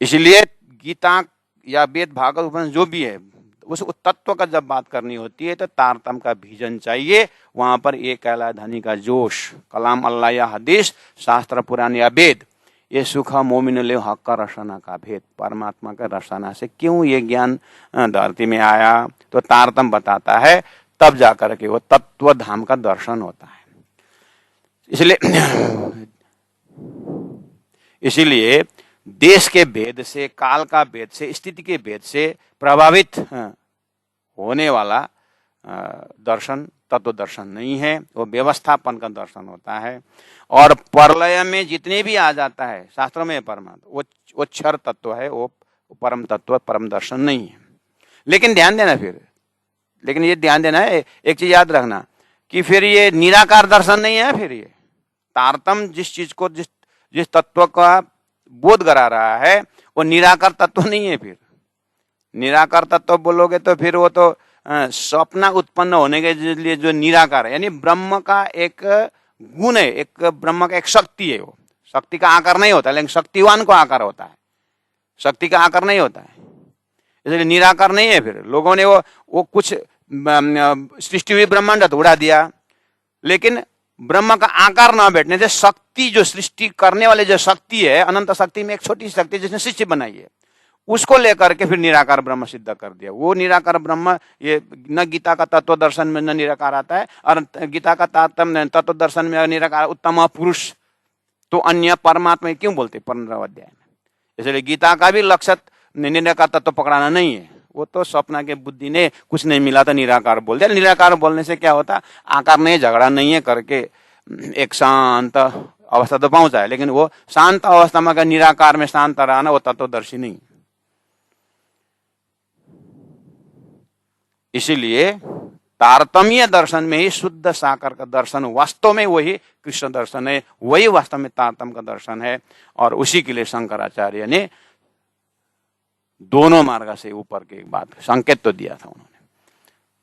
इसलिए गीता या वेद भागवत उपनिषद जो भी है, उस तत्व का जब बात करनी होती है तो तारतम का भीजन चाहिए। वहां पर एक कैला धनी का जोश, कलाम अल्लाह या हदीस, शास्त्र पुराण या वेद, ये सुख मोमिन ले हक का रसना का भेद, परमात्मा का रसना से क्यों ये ज्ञान धरती में आया, तो तारतम बताता है। तब जाकर के वो तत्व धाम का दर्शन होता है। इसीलिए देश के भेद से, काल का भेद से, स्थिति के भेद से प्रभावित होने वाला दर्शन तत्व दर्शन नहीं है, वो व्यवस्थापन का दर्शन होता है। और प्रलय में जितने भी आ जाता है शास्त्रों में परमात्मा, वो क्षर तत्व है, वो परम तत्व, परम दर्शन नहीं है। लेकिन ध्यान देना, लेकिन ये ध्यान देना है, एक चीज याद रखना कि फिर ये निराकार दर्शन नहीं है। फिर ये तारतम जिस चीज को, जिस तत्व का बोध करा रहा है, वो निराकार तत्व नहीं है। फिर निराकार तत्व बोलोगे तो फिर वो तो स्वप्न उत्पन्न होने के लिए जो निराकार है, यानी ब्रह्म का एक गुण है, एक ब्रह्म का एक शक्ति है। वो शक्ति का आकार नहीं होता, लेकिन शक्तिवान को आकार होता है, शक्ति का आकार नहीं होता है, इसलिए निराकार नहीं है। फिर लोगों ने वो कुछ सृष्टि हुई ब्रह्मांड तो उड़ा दिया, लेकिन ब्रह्म का आकार ना बैठने से शक्ति, जो सृष्टि करने वाले जो शक्ति है, अनंत शक्ति में एक छोटी शक्ति जिसने सृष्टि बनाई है, उसको लेकर के फिर निराकार ब्रह्म सिद्ध कर दिया। वो निराकार ब्रह्म, ये न गीता का तत्व दर्शन में न निराकार आता है, और गीता का तत्व दर्शन में निराकार उत्तम पुरुष तो अन्य परमात्मा क्यों बोलते 15वें अध्याय में। इसलिए गीता का भी लक्ष्य निराकार तत्व पकड़ाना नहीं है, वो तो स्वप्न के बुद्धि ने कुछ नहीं मिला था निराकार बोल दिया। निराकार बोलने से क्या होता, आकार नहीं, झगड़ा नहीं है करके एक शांत अवस्था तो पहुंचा है, लेकिन वो शांत अवस्था में अगर निराकार में शांत रहना, वो तत्वदर्शी नहीं। इसीलिए तारतम्य दर्शन में ही शुद्ध साकार का दर्शन वास्तव में वही कृष्ण दर्शन है, वही वास्तव में तारतम्य का दर्शन है। और उसी के लिए शंकराचार्य ने दोनों मार्ग से ऊपर के एक बात संकेत तो दिया था उन्होंने,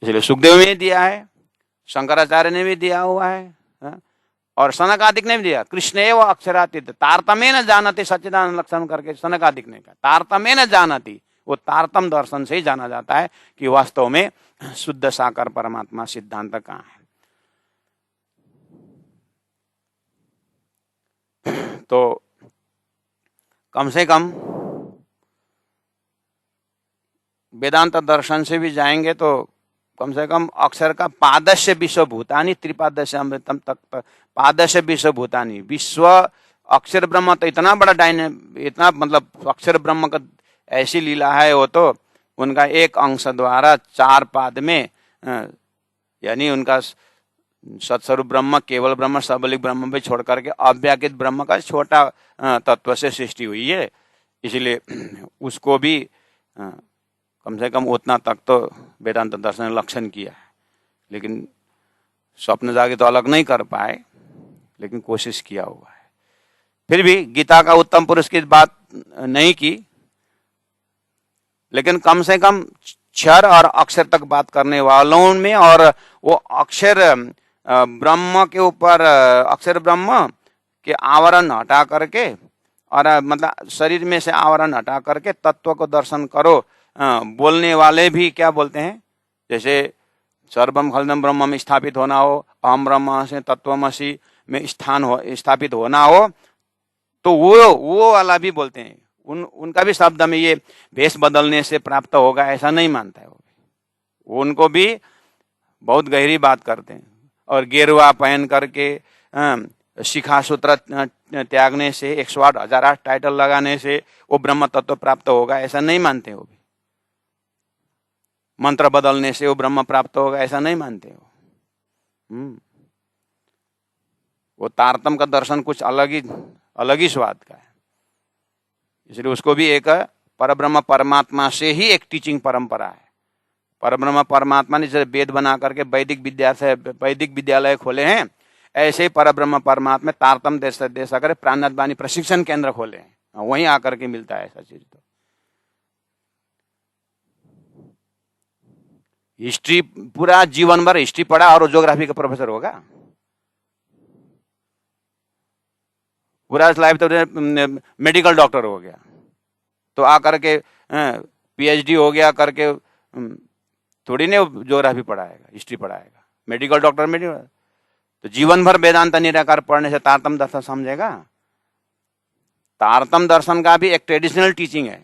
इसलिए सुखदेव में दिया है, शंकराचार्य ने भी दिया हुआ है, और सनकादिक ने भी दिया। कृष्ण एवं अक्षरातीत तारतम्य न जानती सच्चिदानंद लक्षण करके सनकादिक ने कहा, तारतम्य न जानती, वो तारतम दर्शन से ही जाना जाता है कि वास्तव में शुद्ध साकार परमात्मा सिद्धांत कहाँ है। तो कम से कम वेदांत दर्शन से भी जाएंगे तो कम से कम अक्षर का पादस्य विश्व भूतानी त्रिपादस्य अमृतम तक, पादस्य विश्व भूतानी, विश्व अक्षर ब्रह्म तो इतना बड़ा इतना मतलब अक्षर ब्रह्म का ऐसी लीला है, वो तो उनका एक अंश द्वारा 4 पाद में, यानी उनका सत्स्वरूप ब्रह्म, केवल ब्रह्म, सबलिक ब्रह्म भी छोड़ करके अव्याकृत ब्रह्म का छोटा तत्व से सृष्टि हुई है। इसलिए उसको भी कम से कम उतना तक तो वेदांत दर्शन ने लक्षण किया है, लेकिन स्वप्न जागे तो अलग नहीं कर पाए, लेकिन कोशिश किया हुआ है। फिर भी गीता का उत्तम पुरुष की बात नहीं की, लेकिन कम से कम क्षर और अक्षर तक बात करने वालों में, और वो अक्षर ब्रह्म के ऊपर, अक्षर ब्रह्म के आवरण हटा करके, और मतलब शरीर में से आवरण हटा करके तत्व को दर्शन करो बोलने वाले भी क्या बोलते हैं, जैसे सर्वम खलदम ब्रह्म में स्थापित होना हो, अहम ब्रह्मास्मि तत्त्वमसि में स्थापित होना हो, तो वो वाला भी बोलते हैं। उनका भी शब्द में ये भेष बदलने से प्राप्त होगा ऐसा नहीं मानता है। वो उनको भी बहुत गहरी बात करते हैं, और गेरुआ पहन करके शिखा सूत्र त्यागने से 108 टाइटल लगाने से वो ब्रह्म तत्व प्राप्त होगा ऐसा नहीं मानते। वो भी मंत्र बदलने से वो ब्रह्म प्राप्त होगा ऐसा नहीं मानते हो। वो तारतम का दर्शन कुछ अलग ही स्वाद का है। इसलिए उसको भी एक परब्रह्म परमात्मा से ही एक टीचिंग परंपरा है। परब्रह्म परमात्मा ने जैसे वेद बना करके वैदिक विद्यालय खोले हैं, ऐसे ही परब्रह्म परमात्मा तारतम देश आकर प्राणनाथ वाणी प्रशिक्षण केंद्र खोले हैं, वहीं आकर के मिलता है ऐसा चीज। तो हिस्ट्री पूरा जीवन भर हिस्ट्री पढ़ा और ज्योग्राफी का प्रोफेसर होगा, पूरा लाइफ तो मेडिकल डॉक्टर हो गया, तो आकर के पीएचडी हो गया करके थोड़ी ने ज्योग्राफी पढ़ाएगा, हिस्ट्री पढ़ाएगा। मेडिकल डॉक्टर तो जीवन भर वेदांत निराकार पढ़ने से तारतम दर्शन समझेगा। तारतम दर्शन का भी एक ट्रेडिशनल टीचिंग है,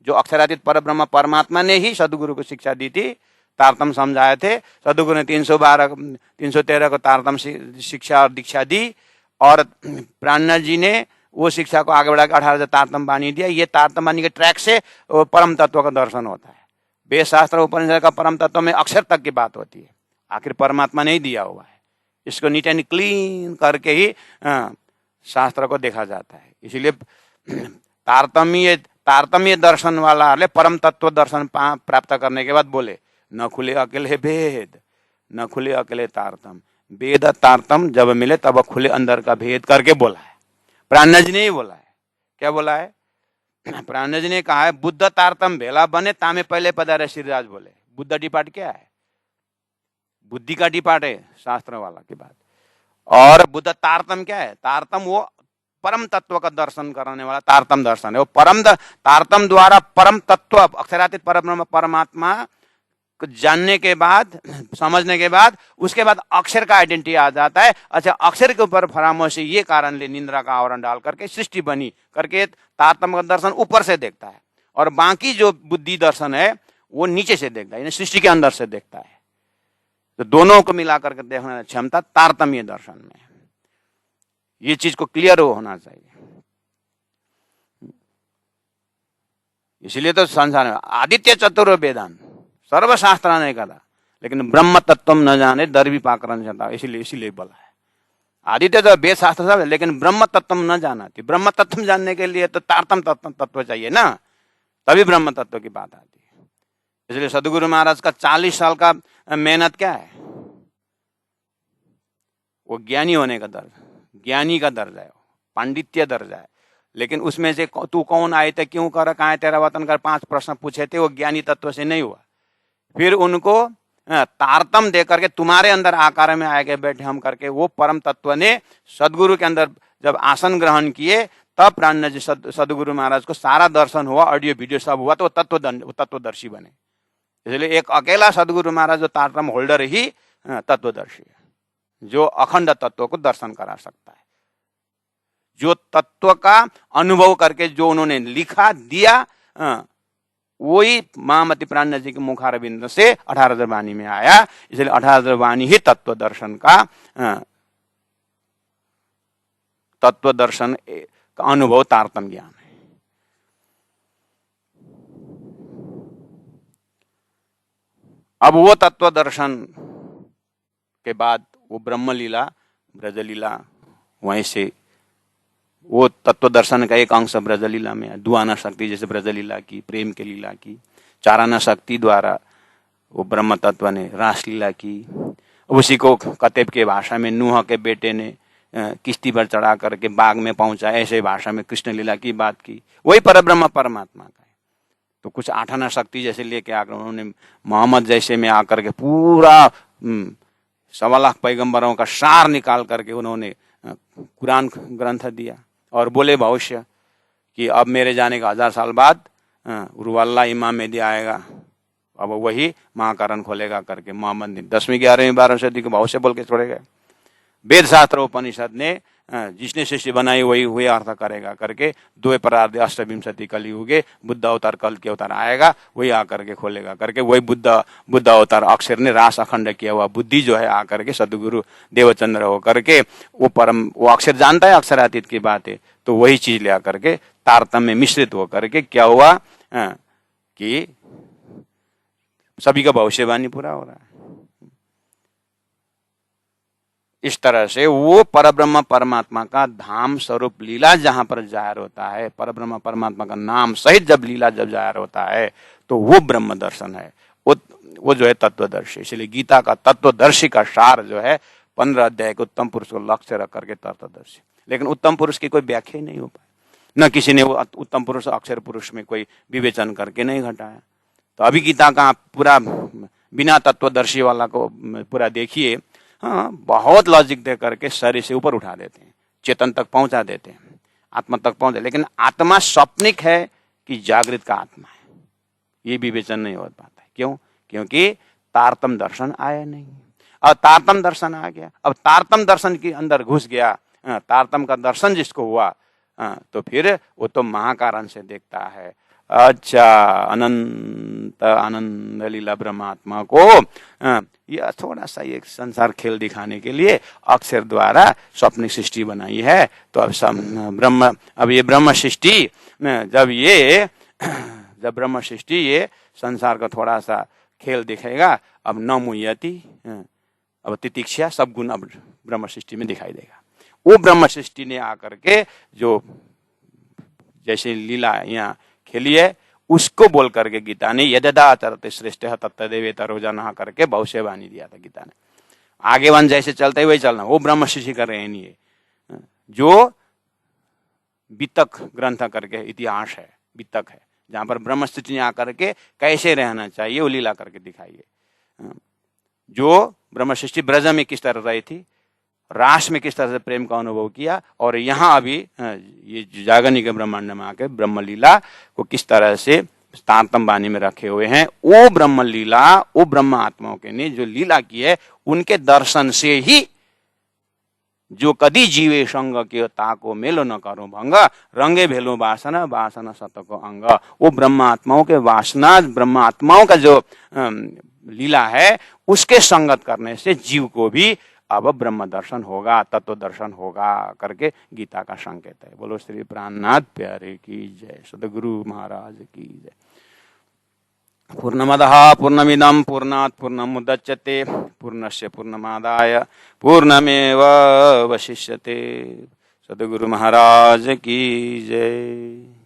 जो अक्षरातीत परब्रह्म परमात्मा ने ही सदगुरु को शिक्षा दी थी, तारतम समझाए थे। सदगुरु ने 313 को तारतम शिक्षा और दीक्षा दी, और प्राणनाथ जी ने वो शिक्षा को आगे बढ़ा के 18 तारतम वाणी दिया। ये तारतम वाणी के ट्रैक से परम तत्व का दर्शन होता है। वेद शास्त्र उपनिषद का परम तत्व में अक्षर तक की बात होती है, आखिर परमात्मा ने ही दिया हुआ है। इसको नीट एंड क्लीन करके ही शास्त्र को देखा जाता है। इसलिए तारतम्य दर्शन वाला परम तत्व दर्शन प्राप्त करने के बाद बोले, न खुले अकेले भेद, न खुले अकेले तारतम, वेद तारतम जब मिले तब खुले अंदर का भेद करके बोला है। प्राणनाथ जी ने ही बोला है। क्या बोला है? प्राणनाथ जी ने कहा है, बुद्ध तारतम भेला बने तामे पहले पधारे श्रीराज बोले। बुद्ध डिपार्ट क्या है? बुद्धि का डिपार्ट है शास्त्र वाला की बात। और बुद्ध तारतम क्या है? तारतम वो परम तत्व का दर्शन करने वाला तारतम दर्शन है। वो तारतम द्वारा परम तत्व अक्षरातीत परब्रह्म परमात्मा जानने के बाद, समझने के बाद, उसके बाद अक्षर का आइडेंटिटी आ जाता है। अच्छा, अक्षर के ऊपर फरामोशी ये कारण ले निंद्रा का आवरण डाल करके सृष्टि बनी करके तारतम का दर्शन ऊपर से देखता है, और बाकी जो बुद्धि दर्शन है वो नीचे से देखता है, यानी सृष्टि के अंदर से देखता है। तो दोनों को मिला करके देखने की क्षमता तारतम्य दर्शन में है। ये चीज को क्लियर होना चाहिए। इसलिए तो संसार में आदित्य चतुर वेदांत सर्वशास्त्र ने कहा, लेकिन ब्रह्म तत्व न जाने दर भी पाकरण जाता, इसीलिए बोला है। आदित्य तो वेद शास्त्र सब है, लेकिन ब्रह्म तत्व न जाना थी। ब्रह्म तत्व जानने के लिए तो तारतम तत्व चाहिए ना, तभी ब्रह्म तत्व की बात आती है। इसलिए सदगुरु महाराज का 40 साल का मेहनत क्या है? वो ज्ञानी होने का दर्जा, ज्ञानी का दर्जा है, पांडित्य दर्जा है। लेकिन उसमें से तू कौन आए थे, क्यों कर, कहाँ है तेरा वतन, कर 5 प्रश्न पूछे थे, वो ज्ञानी तत्व से नहीं हुआ। फिर उनको तारतम दे करके तुम्हारे अंदर आकार में आगे बैठे हम करके, वो परम तत्व ने सदगुरु के अंदर जब आसन ग्रहण किए, तब प्राण जी सदगुरु महाराज को सारा दर्शन हुआ, ऑडियो वीडियो सब हुआ, तो वो तत्वदर्शी बने। इसलिए एक अकेला सदगुरु महाराज जो तारतम होल्डर ही तत्वदर्शी है, जो अखंड तत्व को दर्शन करा सकता है, जो तत्व का अनुभव करके जो उन्होंने लिखा दिया, वही महामति प्राण जी के मुखारविंद से 18,000 वाणी में आया। इसलिए 18,000 वाणी ही तत्व दर्शन का अनुभव तारतम ज्ञान है। अब वो तत्व दर्शन के बाद वो ब्रह्म लीला, ब्रज लीला, वहीं से वो तत्व दर्शन का एक अंश ब्रज लीला में है। दुआना शक्ति जैसे ब्रज लीला की, प्रेम के लीला की, चाराना शक्ति द्वारा वो ब्रह्म तत्व ने रास लीला की। उसी को कतेब के भाषा में नूह के बेटे ने किश्ती पर चढ़ा करके बाग में पहुंचा, ऐसे भाषा में कृष्ण लीला की बात की। वही परब्रह्म परमात्मा का है। तो कुछ आठाना शक्ति जैसे लेके आकर उन्होंने मोहम्मद जैसे में आकर के पूरा 1.25 लाख पैगंबरों का सार निकाल करके उन्होंने कुरान ग्रंथ दिया और बोले भविष्य कि अब मेरे जाने का 1000 साल बाद रुवाल्ला इमाम मेहदी आएगा, अब वही महाकारण खोलेगा करके मोहम्मद ने 10वीं 11वीं 12वीं सदी के भविष्य बोल के छोड़े गए। वेद शास्त्र उपनिषद ने जिसने सृष्टि बनाई वही हुए अर्थ करेगा करके 2 परार्ध अष्टविंशति कलियुगे बुद्ध अवतार कल के अवतार आएगा, वही आकर के खोलेगा करके वही बुद्ध अवतार अक्षर ने रास अखंड किया हुआ बुद्धि जो है आकर के सदगुरु देवचंद्र हो करके वो अक्षर जानता है, अक्षरातीत की बात है, तो वही चीज ले आकर के तारतम्य में मिश्रित हो करके क्या हुआ कि सभी का भविष्यवाणी पूरा हो रहा है। इस तरह से वो परब्रह्म परमात्मा का धाम स्वरूप लीला जहां पर जाहिर होता है, परब्रह्म परमात्मा का नाम सहित जब लीला जब जाहिर होता है, तो वो ब्रह्म दर्शन है, वो जो है तत्वदर्शी। इसलिए गीता का तत्वदर्शी का सार जो है 15 अध्याय के उत्तम पुरुष को लक्ष्य रख करके तत्वदर्शी। लेकिन उत्तम पुरुष की कोई व्याख्या नहीं हो पाई, न किसी ने वो उत्तम पुरुष अक्षर पुरुष में कोई विवेचन करके नहीं घटाया। तो अभी गीता का पूरा बिना तत्वदर्शी वाला को पूरा देखिए, हाँ, बहुत लॉजिक दे करके शरीर से ऊपर उठा देते हैं, चेतन तक पहुंचा देते हैं, आत्मा तक पहुंचे। लेकिन आत्मा स्वप्निक है कि जागृत का आत्मा है, ये विवेचन नहीं हो पाता है। क्यों? क्योंकि तारतम दर्शन आया नहीं। अब तारतम दर्शन आ गया, अब तारतम दर्शन के अंदर घुस गया, तारतम का दर्शन जिसको हुआ, तो फिर वो तो महाकारण से देखता है। अच्छा, अनंत आनंद लीला ब्रह्मात्मा को यह थोड़ा सा एक संसार खेल दिखाने के लिए अक्षर द्वारा स्वप्निक सृष्टि बनाई है। तो अब ये ब्रह्म सृष्टि जब ब्रह्म सृष्टि ये संसार का थोड़ा सा खेल दिखेगा। अब न मुह्यति, अब तितिक्षा, सब गुण अब ब्रह्म सृष्टि में दिखाई देगा। वो ब्रह्म सृष्टि ने आकर के जो जैसे लीला यहाँ खेली है, उसको बोल करके गीता ने यददाचरते श्रेष्ठ तत्तदेवेतर रोजाना करके भविष्यवाणी दिया था गीता ने। आगे वन जैसे चलते वही चलना, वो ब्रह्म सृष्टि कर रहे हैं। नहीं है जो वितक ग्रंथ करके इतिहास है, वितक है, जहां पर ब्रह्म सृष्टि ने आकर के कैसे रहना चाहिए वो लीला करके दिखाइए। जो ब्रह्म सृष्टि ब्रज में किस तरह रही थी, रास में किस तरह से प्रेम का अनुभव किया, और यहाँ अभी ये जागरणी के ब्रह्मांड में आके ब्रह्म लीला को किस तरह से तारतम वाणी में रखे हुए हैं। वो ब्रह्म लीला, वो ब्रह्म आत्माओं के ने जो लीला की है, उनके दर्शन से ही जो कदी जीवे संग के ताको मेलो न करो भंग, रंगे भेलो वासना वासना सतको अंग। वो ब्रह्म आत्माओं के वासना, ब्रह्म आत्माओं का जो लीला है, उसके संगत करने से जीव को भी अब ब्रह्म दर्शन होगा, तत्व दर्शन होगा करके गीता का संकेत है। बोलो श्री प्राणनाथ प्यारे की जय, सदगुरु महाराज की जय। पूर्णमदः पूर्णमिदं पूर्णात् पूर्णमुदच्यते पूर्णस्य पूर्णमादाय पूर्णमेवावशिष्यते। सदगुरु महाराज की जय।